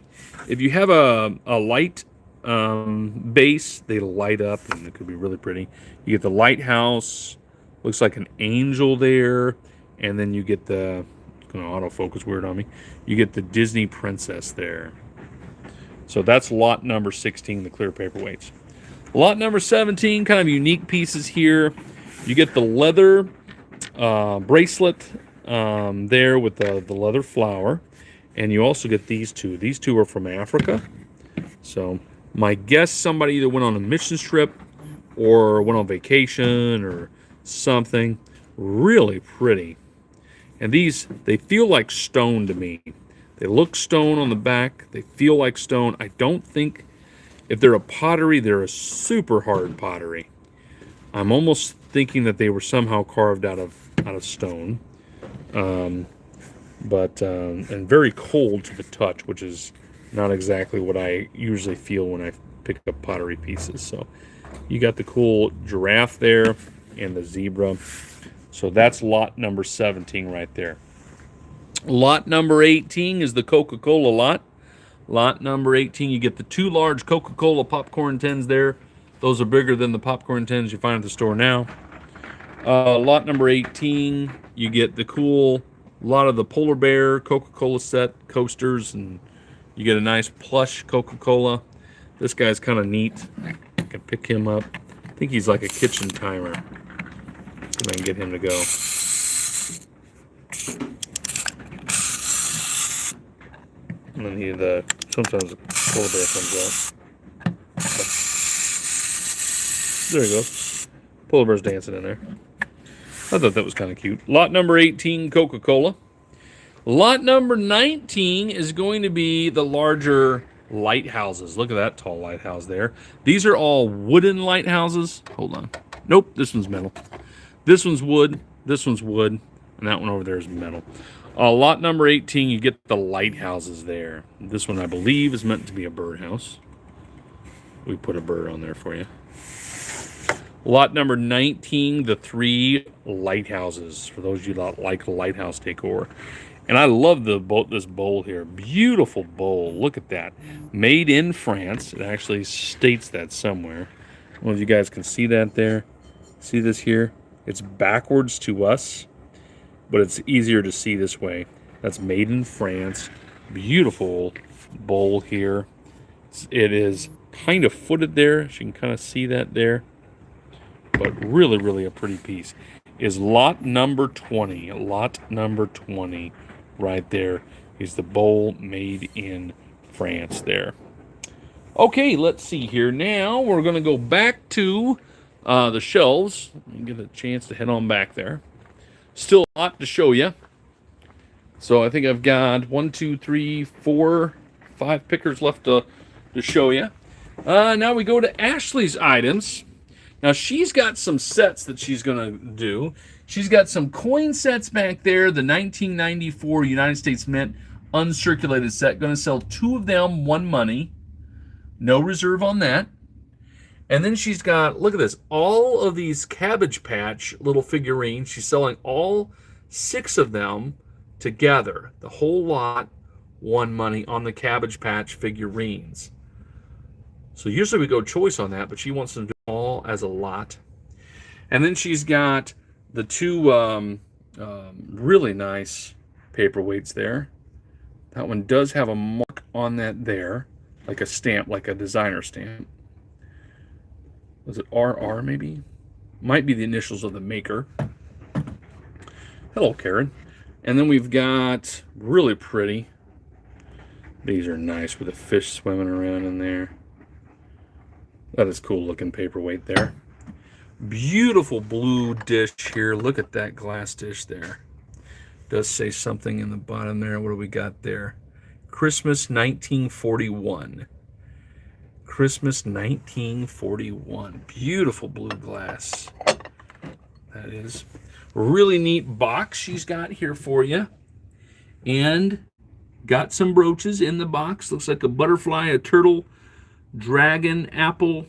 If you have a light base, they light up and it could be really pretty. You get the lighthouse, looks like an angel there, and then you get the, it's going to autofocus weird on me. You get the Disney princess there. So that's lot number 16, the clear paperweights. Lot number 17, kind of unique pieces here. You get the leather bracelet there with the leather flower. And you also get these two. These two are from Africa. So my guess, somebody either went on a mission trip or went on vacation or something. Really pretty. And these, they feel like stone to me. They look stone on the back. They feel like stone. I don't think, if they're a pottery, they're a super hard pottery. I'm almost thinking that they were somehow carved out of stone. And very cold to the touch, which is not exactly what I usually feel when I pick up pottery pieces. So you got the cool giraffe there and the zebra. So that's lot number 17 right there. Lot number 18 is the Coca-Cola lot. Lot number 18, you get the 2 large Coca-Cola popcorn tins there. Those are bigger than the popcorn tins you find at the store now. Lot number 18, you get the cool, lot of the polar bear Coca-Cola set coasters, and you get a nice plush Coca-Cola. This guy's kind of neat. I can pick him up. I think he's like a kitchen timer. See if I can get him to go. And then sometimes the polar bear comes out. There he goes. Polar bear's dancing in there. I thought that was kind of cute. Lot number 18, Coca-Cola. Lot number 19 is going to be the larger lighthouses. Look at that tall lighthouse there. These are all wooden lighthouses. Hold on. Nope, this one's metal. This one's wood. This one's wood. And that one over there is metal. Lot number 18, you get the lighthouses there. This one, I believe, is meant to be a birdhouse. We put a bird on there for you. Lot number 19, the 3 lighthouses, for those of you that like lighthouse decor. And I love this bowl here. Beautiful bowl. Look at that. Made in France. It actually states that somewhere. I don't know if you guys can see that there. See this here? It's backwards to us, but it's easier to see this way. That's made in France. Beautiful bowl here. It is kind of footed there. You can kind of see that there. But really, really a pretty piece. Is lot number 20. Lot number 20 right there is the bowl made in France there. Okay, let's see here. Now we're going to go back to the shelves. Let me get a chance to head on back there. Still a lot to show you. So I think I've got 1, 2, 3, 4, 5 pickers left to show you. Now we go to Ashley's items. Now she's got some sets that she's going to do. She's got some coin sets back there. The 1994 United States Mint uncirculated set. Going to sell 2 of them, 1 money. No reserve on that. And then she's got, look at this, all of these Cabbage Patch little figurines. She's selling all 6 of them together. The whole lot, 1 money on the Cabbage Patch figurines. So usually we go choice on that, but she wants them to do all as a lot. And then she's got the 2 really nice paperweights there. That one does have a mark on that there, like a stamp, like a designer stamp. Was it RR maybe? Might be the initials of the maker. Hello, Karen. And then we've got really pretty. These are nice with a fish swimming around in there. That is cool looking paperweight there. Beautiful blue dish here. Look at that glass dish there. Does say something in the bottom there. What do we got there? Christmas 1941. Christmas 1941. Beautiful blue glass. That is. Really neat box she's got here for you. And got some brooches in the box. Looks like a butterfly, a turtle, dragon, apple,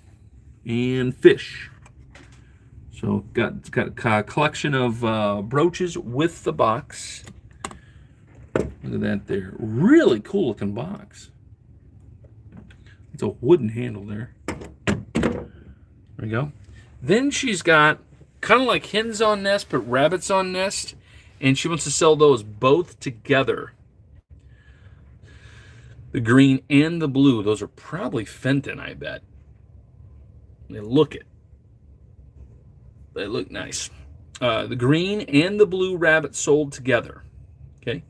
and fish. So it's got a collection of brooches with the box. Look at that there. Really cool looking box. It's a wooden handle there. There we go. Then she's got kind of like hens on nest, but rabbits on nest. And she wants to sell those both together. The green and the blue. Those are probably Fenton, I bet. They look it. They look nice. The green and the blue rabbit sold together. Okay.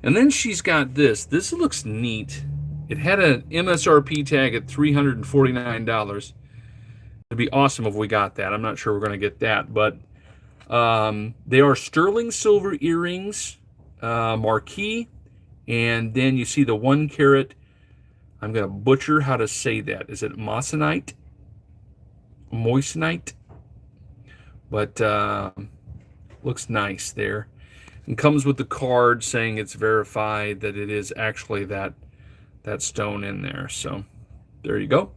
And then she's got this. This looks neat. It had an MSRP tag at $349. It'd be awesome if we got that. I'm not sure we're going to get that, but they are sterling silver earrings, marquee, and then you see the 1 carat. I'm going to butcher how to say that. Is it moissanite? Moissanite? But looks nice there. And comes with the card saying it's verified that it is actually that stone in there. So there you go.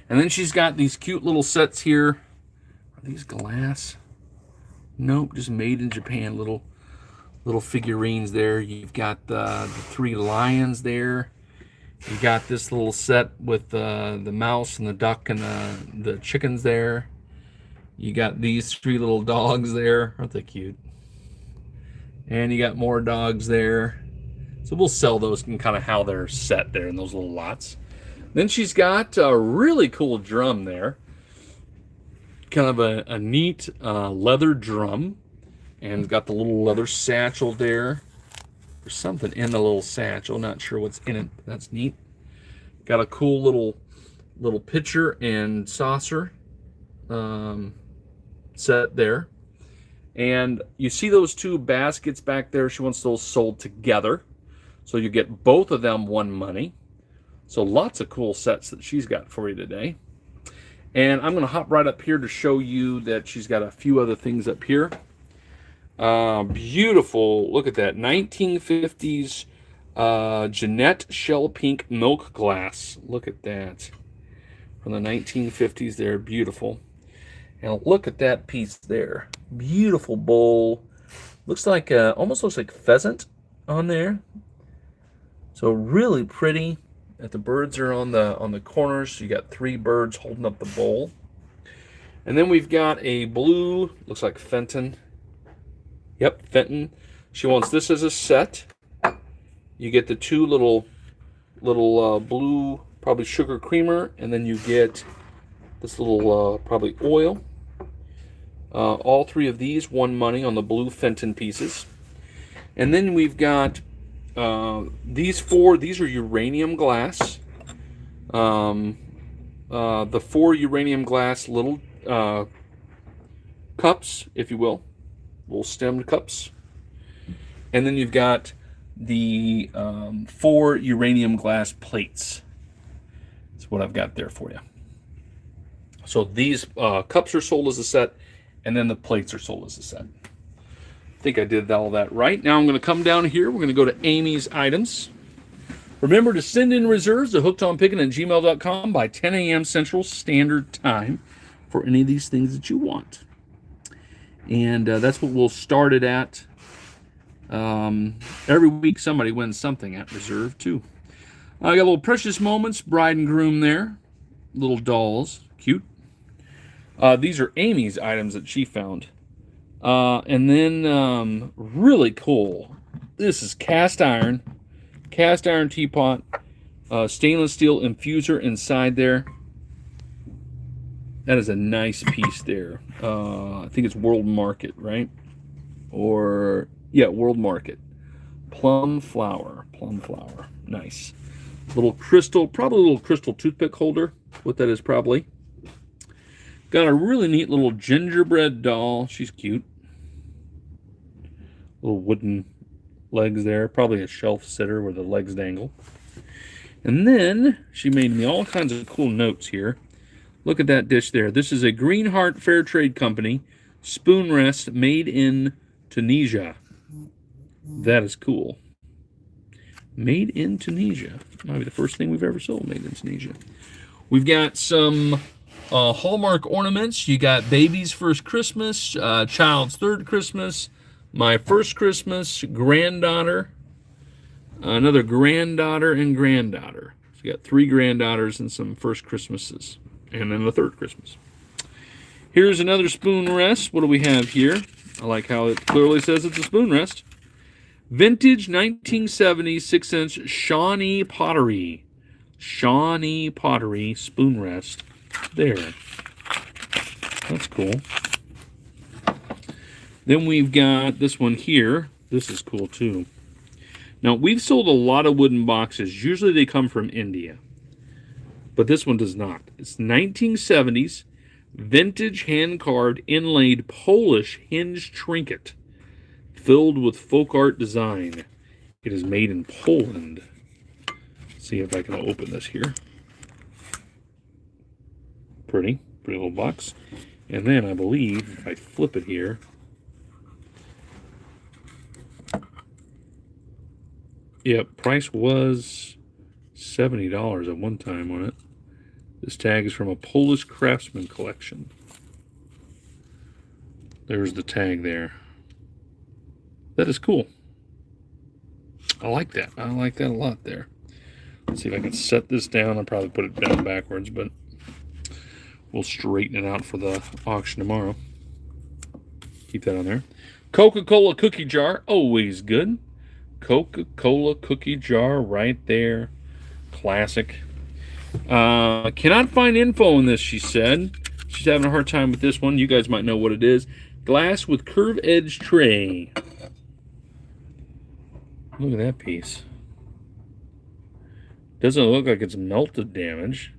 And then she's got these cute little sets here. Are these glass? Nope, just made in Japan. Little figurines there. You've got the 3 lions there. You got this little set with the mouse and the duck and the chickens there. You got these 3 little dogs there. Aren't they cute? And you got more dogs there. So we'll sell those and kind of how they're set there in those little lots. Then she's got a really cool drum there. Kind of a neat leather drum. And it's got the little leather satchel there. There's something in the little satchel. Not sure what's in it. But that's neat. Got a cool little pitcher and saucer set there. And you see those 2 baskets back there. She wants those sold together. So you get both of them one money. So lots of cool sets that she's got for you today. And I'm going to hop right up here to show you that she's got a few other things up here. Beautiful. Look at that. 1950s Jeanette Shell Pink Milk Glass. Look at that. From the 1950s there. Beautiful. And look at that piece there. Beautiful bowl. Looks like, almost looks like pheasant on there. So really pretty. That the birds are on the corners. So you got 3 birds holding up the bowl. And then we've got a blue, looks like Fenton. Yep, Fenton. She wants this as a set. You get the 2 little blue, probably sugar creamer, and then you get this little probably oil. All 3 of these, one money on the blue Fenton pieces. And then we've got these 4. These are uranium glass. The 4 uranium glass little cups, if you will. Little stemmed cups. And then you've got the 4 uranium glass plates. That's what I've got there for you. So these cups are sold as a set, and then the plates are sold as a set. I think I did all that right. Now I'm going to come down here. We're going to go to Amy's items. Remember to send in reserves to HookedonPickin@gmail.com by 10 a.m. Central Standard Time for any of these things that you want. And that's what we'll start it at. Every week somebody wins something at reserve too. I got little Precious Moments, bride and groom there. Little dolls, cute. These are Amy's items that she found. And then really cool. This is cast iron teapot, stainless steel infuser inside there. That is a nice piece there. I think it's World Market, right? Or yeah, World Market. Plum flower. Nice. Little crystal, probably a little crystal toothpick holder. What that is probably. Got a really neat little gingerbread doll. She's cute. Little wooden legs there. Probably a shelf sitter where the legs dangle. And then she made me all kinds of cool notes here. Look at that dish there. This is a Greenheart Fair Trade Company spoon rest made in Tunisia. That is cool. Made in Tunisia. Might be the first thing we've ever sold made in Tunisia. We've got some Hallmark ornaments. You got baby's first Christmas, child's third Christmas, my first Christmas, granddaughter, another granddaughter, and granddaughter. So you got 3 granddaughters and some first Christmases, and then the third Christmas. Here's another spoon rest. What do we have here? I like how it clearly says it's a spoon rest. Vintage 1970s 6-inch Shawnee pottery. Shawnee pottery spoon rest. There. That's cool. Then we've got this one here. This is cool too. Now, we've sold a lot of wooden boxes. Usually they come from India. But this one does not. It's 1970s vintage hand-carved inlaid Polish hinge trinket filled with folk art design. It is made in Poland. Let's see if I can open this here. Pretty little box. And then I believe if I flip it here, yep, price was $70 at one time on it. This tag is from a Polish craftsman collection. There's the tag there. That is cool. I like that. I like that a lot there. Let's see if I can set this down. I'll probably put it down backwards, but we'll straighten it out for the auction tomorrow. Keep that on there. Coca-Cola cookie jar. Always good. Coca-Cola cookie jar right there. Classic. Cannot find info on this, she said. She's having a hard time with this one. You guys might know what it is. Glass with curved edge tray. Look at that piece. Doesn't look like it's melted damage.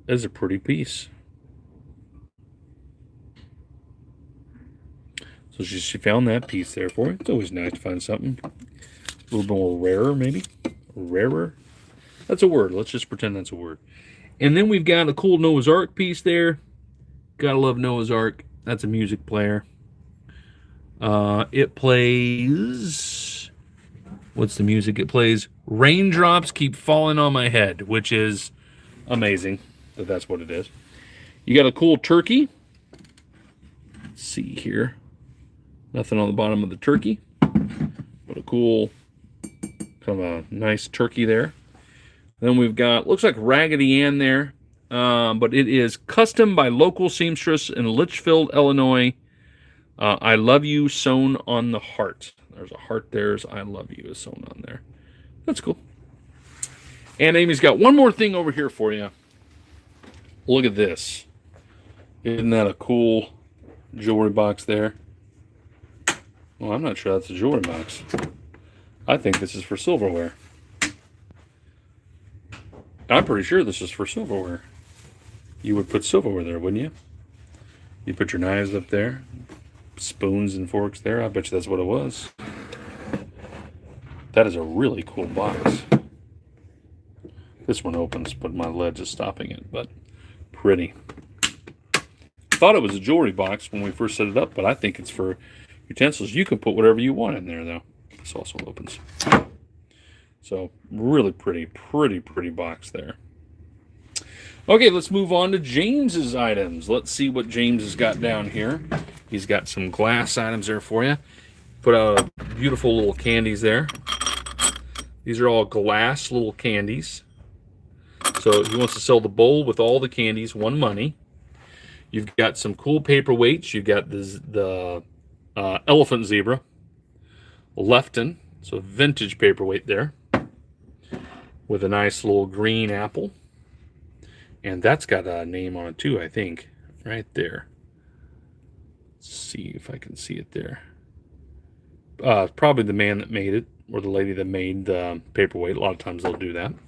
That's a pretty piece. So she found that piece there for you. It's always nice to find something a little more rarer, maybe. Rarer? That's a word. Let's just pretend that's a word. And then we've got a cool Noah's Ark piece there. Gotta love Noah's Ark. That's a music player. It plays... What's the music? It plays Raindrops Keep Falling on My Head, which is amazing that that's what it is. You got a cool turkey. Let's see here. Nothing on the bottom of the turkey. But a cool, kind of a nice turkey there. Then we've got, looks like Raggedy Ann there. But it is custom by local seamstress in Litchfield, Illinois. I love you sewn on the heart. There's a heart there. I love you is sewn on there. That's cool. And Amy's got one more thing over here for you. Look at this. Isn't that a cool jewelry box there? Well, I'm not sure that's a jewelry box. I think this is for silverware. I'm pretty sure this is for silverware. You would put silverware there, wouldn't you? You put your knives up there. Spoons and forks there. I bet you that's what it was. That is a really cool box. This one opens, but my ledge is stopping it, but pretty. Thought it was a jewelry box when we first set it up, but I think it's for utensils. You can put whatever you want in there, though. This also opens. So, really pretty box there. Okay, let's move on to James's items. Let's see what James has got down here. He's got some glass items there for you. Put out beautiful little candies there. These are all glass little candies. So he wants to sell the bowl with all the candies, one money. You've got some cool paperweights. You've got the elephant zebra, Lefton, so vintage paperweight there, with a nice little green apple. And that's got a name on it too, I think, right there. Let's see if I can see it there. Probably the man that made it, or the lady that made the paperweight. A lot of times they'll do that. And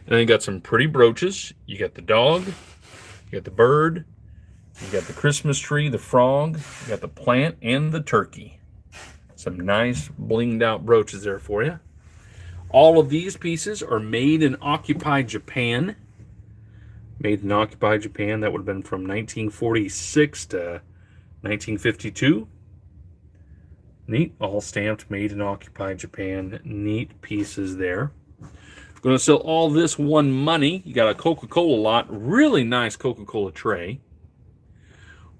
then you got some pretty brooches. You got the dog, you got the bird, you got the Christmas tree, the frog, you got the plant, and the turkey. Some nice blinged out brooches there for you. All of these pieces are made in occupied Japan. Made in occupied Japan. That would have been from 1946 to 1952. Neat. All stamped, made in occupied Japan. Neat pieces there. Going to sell all this one money. You got a Coca-Cola lot. Really nice Coca-Cola tray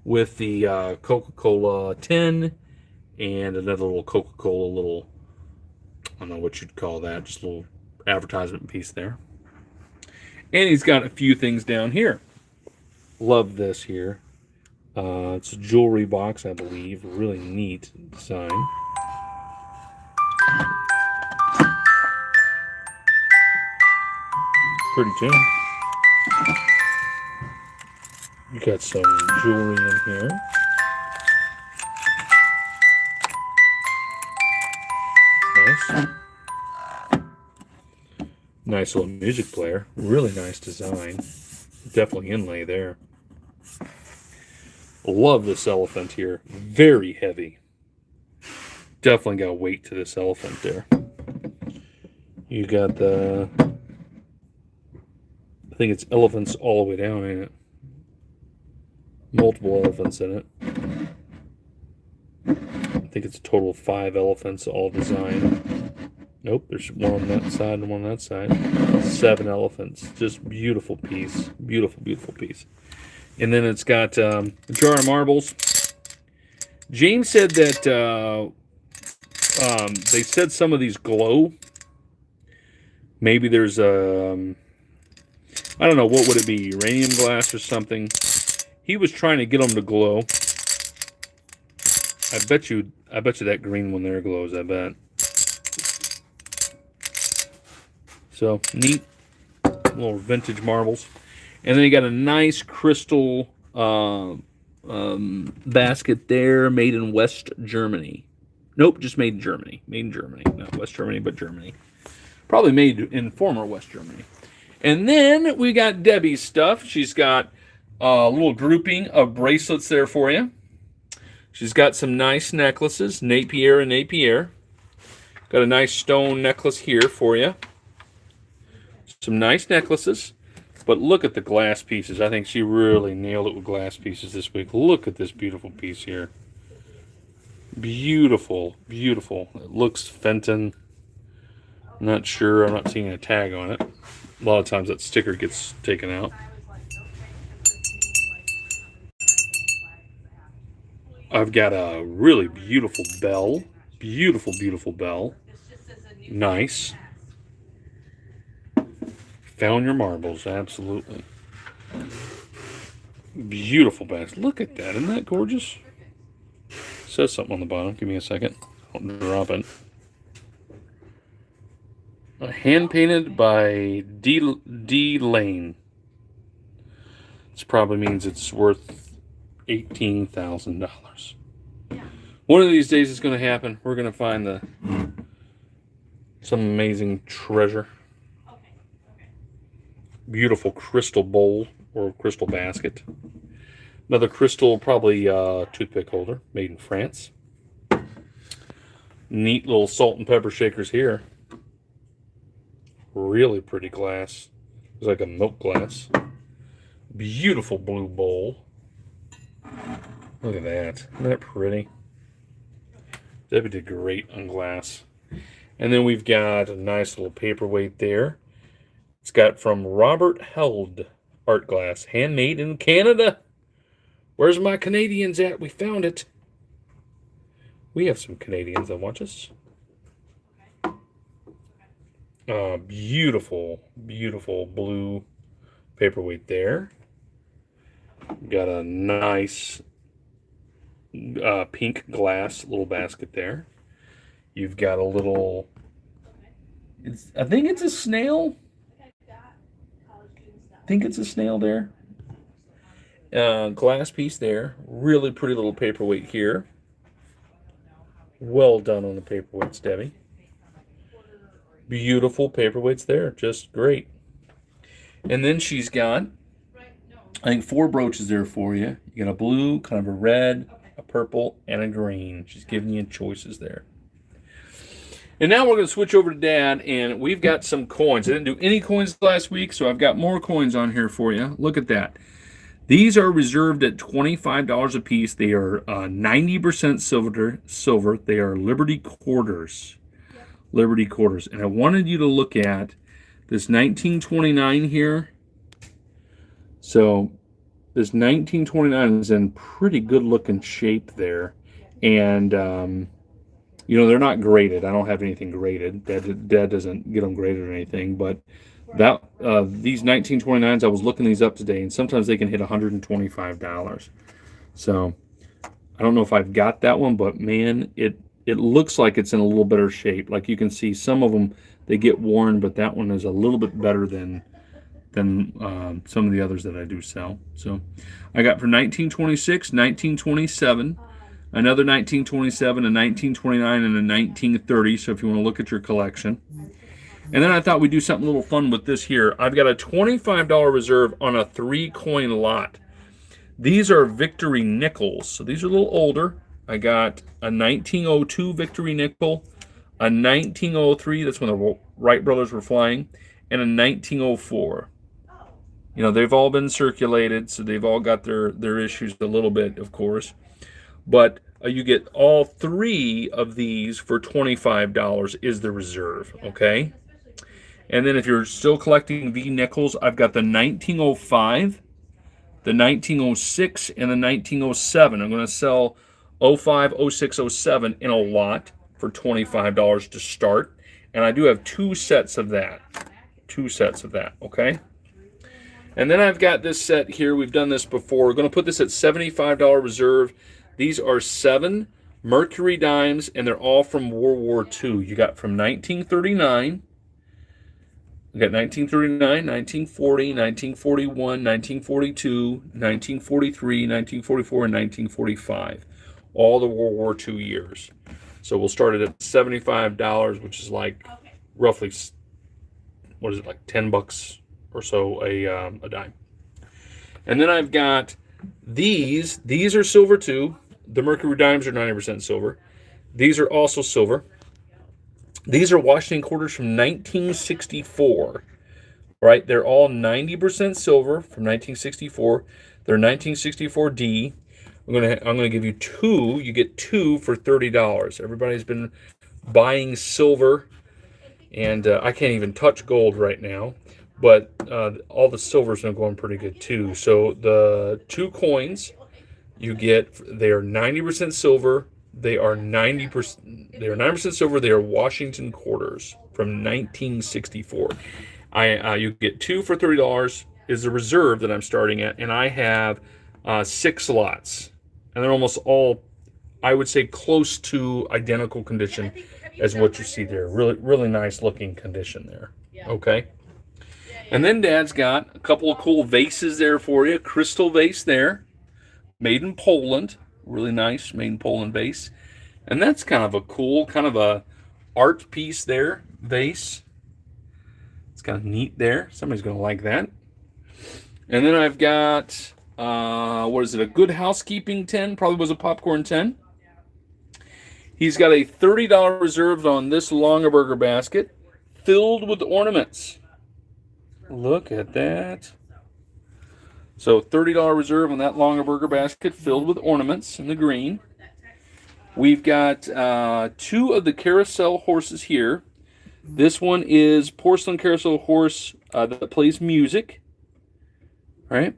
with the Coca-Cola tin and another little Coca-Cola little, I don't know what you'd call that, just a little advertisement piece there. And he's got a few things down here. Love this here. It's a jewelry box, I believe. Really neat design. Pretty too. You got some jewelry in here. Nice. Nice little music player. Really nice design. Definitely inlay there. Love this elephant here. Very heavy. Definitely got weight to this elephant there. You got the... I think it's elephants all the way down, ain't it? Multiple elephants in it. I think it's a total of 5 elephants all designed. Nope, there's one on that side and one on that side. 7 elephants. Just beautiful piece. Beautiful, beautiful piece. And then it's got a jar of marbles. James said that they said some of these glow. Maybe there's a... I don't know, what would it be? Uranium glass or something? He was trying to get them to glow. I bet you that green one there glows, I bet. So, neat little vintage marbles. And then you got a nice crystal basket there, made in West Germany. Nope, just made in Germany. Made in Germany. Not West Germany, but Germany. Probably made in former West Germany. And then we got Debbie's stuff. She's got a little grouping of bracelets there for you. She's got some nice necklaces, Napier and Napier. Got a nice stone necklace here for you. Some nice necklaces. But look at the glass pieces. I think she really nailed it with glass pieces this week. Look at this beautiful piece here. Beautiful, beautiful. It looks Fenton. I'm not sure. I'm not seeing a tag on it. A lot of times that sticker gets taken out. I've got a really beautiful bell. Beautiful, beautiful bell. Nice. Found your marbles, absolutely. Beautiful bags. Look at that. Isn't that gorgeous? Says something on the bottom. Give me a second. I'll drop it. Hand painted by D. Lane. This probably means it's worth $18,000. One of these days it's going to happen. We're going to find some amazing treasure. Beautiful crystal bowl or crystal basket. Another crystal, probably toothpick holder, made in France. Neat little salt and pepper shakers here. Really pretty glass. It's like a milk glass. Beautiful blue bowl. Look at that. Isn't that pretty? Debbie did great on glass. And then we've got a nice little paperweight there. It's got from Robert Held art glass. Handmade in Canada. Where's my Canadians at? We found it. We have some Canadians that watch us. Beautiful, beautiful blue paperweight there. Got a nice pink glass little basket there. You've got a little, I think it's a snail. I think it's a snail there. Glass piece there. Really pretty little paperweight here. Well done on the paperweights, Debbie. Beautiful paperweights there. Just great. And then she's got, I think, 4 brooches there for you. You got a blue, kind of a red, a purple, and a green. She's giving you choices there. And now we're going to switch over to Dad, and we've got some coins. I didn't do any coins last week, so I've got more coins on here for you. Look at that. These are reserved at $25 a piece. They are 90% silver. They are Liberty quarters. Liberty quarters. And I wanted you to look at this 1929 here. So this 1929 is in pretty good looking shape there. And, you know, they're not graded. I don't have anything graded. Dad doesn't get them graded or anything. But that these 1929s, I was looking these up today, and sometimes they can hit $125. So I don't know if I've got that one, but man, it looks like it's in a little better shape. Like you can see some of them, they get worn, but that one is a little bit better than some of the others that I do sell. So I got for 1926, 1927, another 1927, a 1929, and a 1930. So if you want to look at your collection. And then I thought we'd do something a little fun with this here. I've got a $25 reserve on a 3-coin lot. These are Victory nickels. So these are a little older. I got a 1902 Victory nickel, a 1903, that's when the Wright brothers were flying, and a 1904. You know, they've all been circulated, so they've all got their issues a little bit, of course. But you get all 3 of these for $25 is the reserve, okay? And then if you're still collecting V nickels, I've got the 1905, the 1906, and the 1907. I'm going to sell 05, 06, 07 in a lot for $25 to start. And I do have 2 sets of that. 2 sets of that, okay? And then I've got this set here. We've done this before. We're going to put this at $75 reserve. These are 7 Mercury dimes, and they're all from World War II. You got from 1939. We got 1939, 1940, 1941, 1942, 1943, 1944, and 1945. All the World War II years. So we'll start it at $75, which is like roughly, what is it, like $10 or so a dime. And then I've got these. These are silver too. The Mercury dimes are 90% silver. These are also silver. These are Washington quarters from 1964, right? They're all 90% silver from 1964. They're 1964D. I'm gonna give you 2. You get 2 for $30. Everybody's been buying silver, and I can't even touch gold right now, but all the silver's been going pretty good too. So the 2 coins you get, they are 90% silver. They are 90%. They are 90% silver. They are Washington quarters from 1964. You get 2 for $30 is the reserve that I'm starting at, and I have 6 lots, and they're almost all, I would say, close to identical condition as what you see there. Really, really nice looking condition there. Okay. And then Dad's got a couple of cool vases there for you. Crystal vase there, made in Poland. Really nice, made in Poland vase. And that's kind of a cool, kind of a art piece there, vase. It's kind of neat there. Somebody's going to like that. And then I've got, what is it, a Good Housekeeping 10. Probably was a popcorn 10. He's got a $30 reserved on this Longaberger basket filled with ornaments. Look at that. So $30 reserve on that Longaberger basket filled with ornaments in the green. We've got 2 of the carousel horses here. This one is porcelain carousel horse that plays music. Right?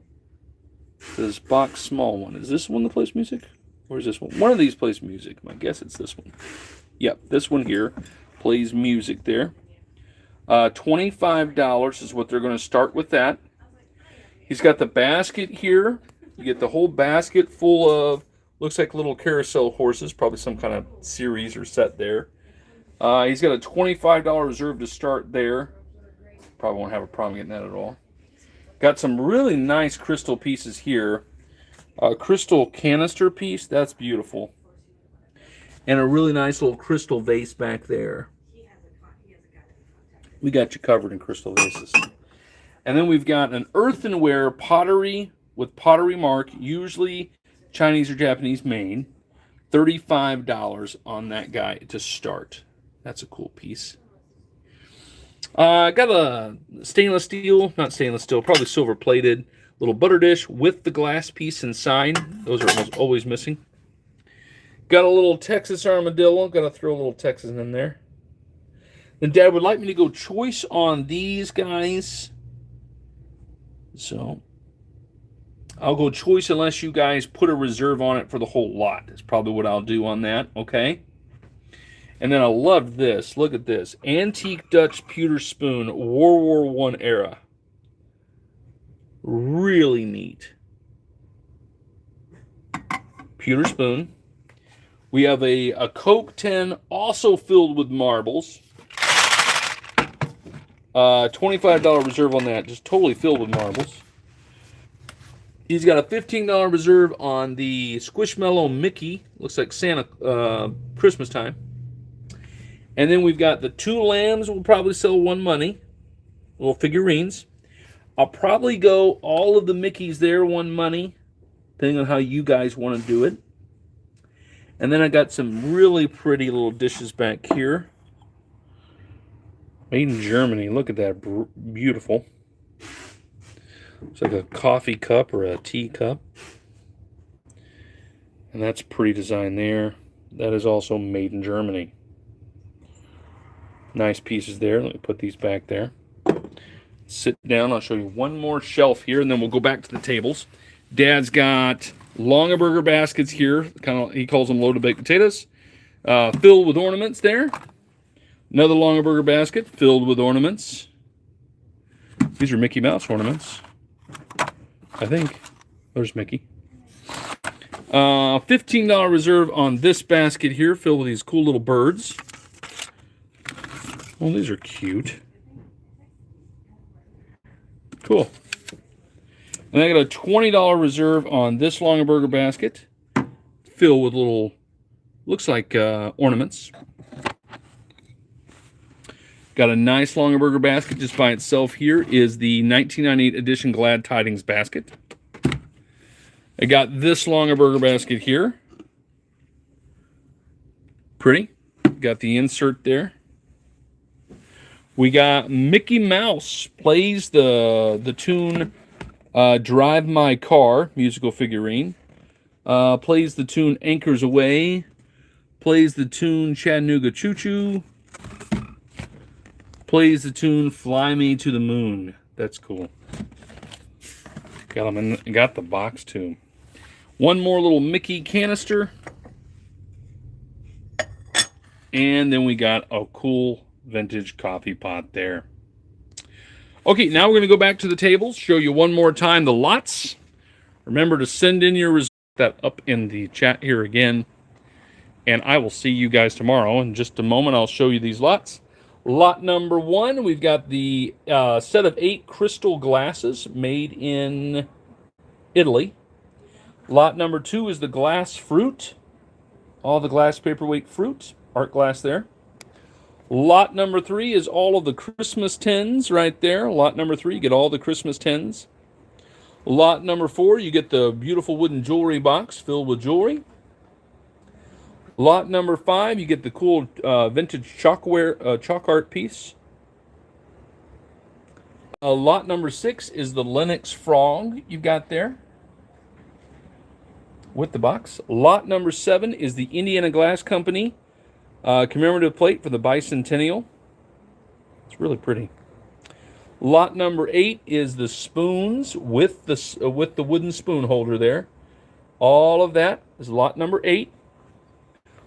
This box small one. Is this one that plays music? Or is this one? One of these plays music. I guess it's this one. Yep, this one here plays music there. $25 is what they're going to start with that. He's got the basket here. You get the whole basket full of, looks like little carousel horses, probably some kind of series or set there. He's got a $25 reserve to start there. Probably won't have a problem getting that at all. Got some really nice crystal pieces here. A crystal canister piece, that's beautiful. And a really nice little crystal vase back there. We got you covered in crystal vases. And then we've got an earthenware pottery with pottery mark, usually Chinese or Japanese made. $35 on that guy to start. That's a cool piece. I got a stainless steel, not stainless steel, probably silver plated, Little butter dish with the glass piece inside. Those are almost always missing. Got a little Texas armadillo. Got to throw a little Texas in there. Then Dad would like me to go choice on these guys. So I'll go choice unless you guys put a reserve on it for the whole lot. That's probably what I'll do on that, okay? And then I love this. Look at this. Antique Dutch pewter spoon, World War I era. Really neat. Pewter spoon. We have a Coke tin also filled with marbles. $25 reserve on that. Just totally filled with marbles. He's got a $15 reserve on the Squishmallow Mickey. Looks like Santa Christmas time. And then we've got the two lambs. We'll probably sell one money. Little figurines. I'll probably go all of the Mickeys there, one money, depending on how you guys want to do it. And then I got some really pretty little dishes back here. Made in Germany. Look at that. Beautiful. It's like a coffee cup or a tea cup. And that's pretty design there. That is also made in Germany. Nice pieces there. Let me put these back there. Sit down. I'll show you one more shelf here, and then we'll go back to the tables. Dad's got Longaberger baskets here. He calls them loaded baked potatoes. Filled with ornaments there. Another Longaberger basket filled with ornaments. These are Mickey Mouse ornaments, I think. There's Mickey. $15 reserve on this basket here, filled with these cool little birds. Well, these are cute. Cool. And I got a $20 reserve on this Longaberger basket, filled with little, looks like ornaments. Got a nice Longaberger basket just by itself here is the 1998 edition Glad Tidings basket. I got this Longaberger basket here. Pretty. Got the insert there. We got Mickey Mouse plays the tune Drive My Car, musical figurine. Plays the tune Anchors Away. Plays the tune Chattanooga Choo Choo. Plays the tune Fly Me to the Moon. That's cool. Got the box too. One more little Mickey canister. And then we got a cool vintage coffee pot there. Okay, now we're going to go back to the tables, show you one more time the lots. Remember to send in your results, that up in the chat here again. And I will see you guys tomorrow. In just a moment, I'll show you these lots. Lot number 1, we've got the set of 8 crystal glasses made in Italy. Lot number 2 is the glass fruit. All the glass paperweight fruit, art glass there. Lot number 3 is all of the Christmas tins right there. Lot number 3, you get all the Christmas tins. Lot number 4, you get the beautiful wooden jewelry box filled with jewelry. Lot number 5, you get the cool vintage chalk art piece. Lot number 6 is the Lennox frog you've got there with the box. Lot number 7 is the Indiana Glass Company commemorative plate for the bicentennial. It's really pretty. Lot number 8 is the spoons with the wooden spoon holder there. All of that is lot number 8.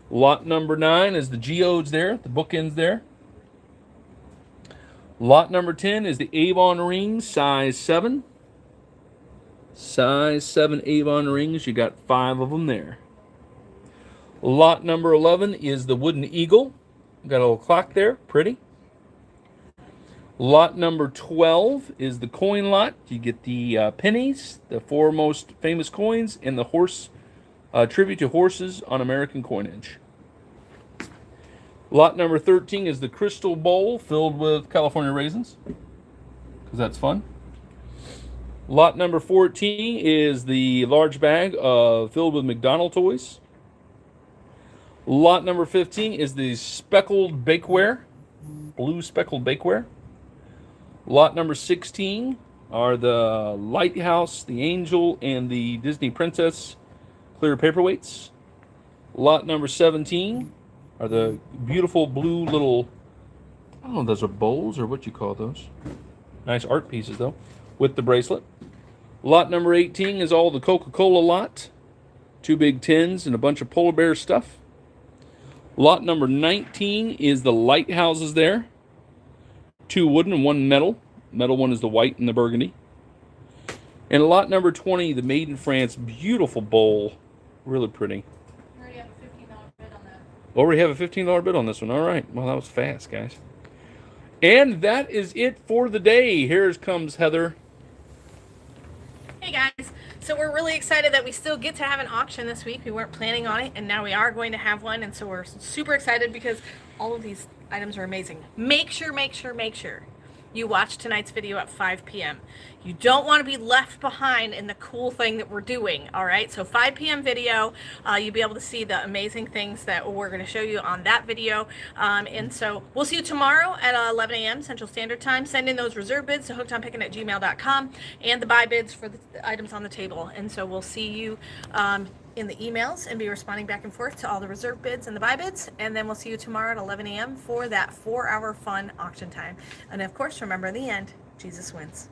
Lot number 9 is the geodes there, the bookends there. Lot number 10 is the Avon rings, size 7. Size 7 Avon rings, you got 5 of them there. Lot number 11 is the wooden eagle. Got a little clock there, pretty. Lot number 12 is the coin lot. You get the pennies, the 4 most famous coins, and the horse tribute to horses on American coinage. Lot number 13 is the crystal bowl filled with California raisins, because that's fun. Lot number 14 is the large bag filled with McDonald toys. Lot number 15 is the speckled bakeware, blue speckled bakeware. Lot number 16 are the Lighthouse, the Angel, and the Disney Princess clear paperweights. Lot number 17 are the beautiful blue little, I don't know if those are bowls or what you call those. Nice art pieces though, with the bracelet. Lot number 18 is all the Coca-Cola lot. 2 big tins and a bunch of polar bear stuff. Lot number 19 is the lighthouses there. 2 wooden and 1 metal. Metal one is the white and the burgundy. And lot number 20, the Made in France beautiful bowl. Really pretty. We already have a $15 bid on that. Already have a $15 bid on this one. All right. Well, that was fast, guys. And that is it for the day. Here comes Heather. Hey guys, so we're really excited that we still get to have an auction this week. We weren't planning on it, and now we are going to have one, and so we're super excited because all of these items are amazing. Make sure you watch tonight's video at 5 p.m. You don't want to be left behind in the cool thing that we're doing, all right? So 5 p.m. video, you'll be able to see the amazing things that we're going to show you on that video. And so we'll see you tomorrow at 11 a.m. Central Standard Time. Send in those reserve bids to hookedonpickin@gmail.com and the buy bids for the items on the table. And so we'll see you in the emails and be responding back and forth to all the reserve bids and the buy bids. And then we'll see you tomorrow at 11 a.m. for that 4-hour fun auction time. And of course, remember in the end, Jesus wins.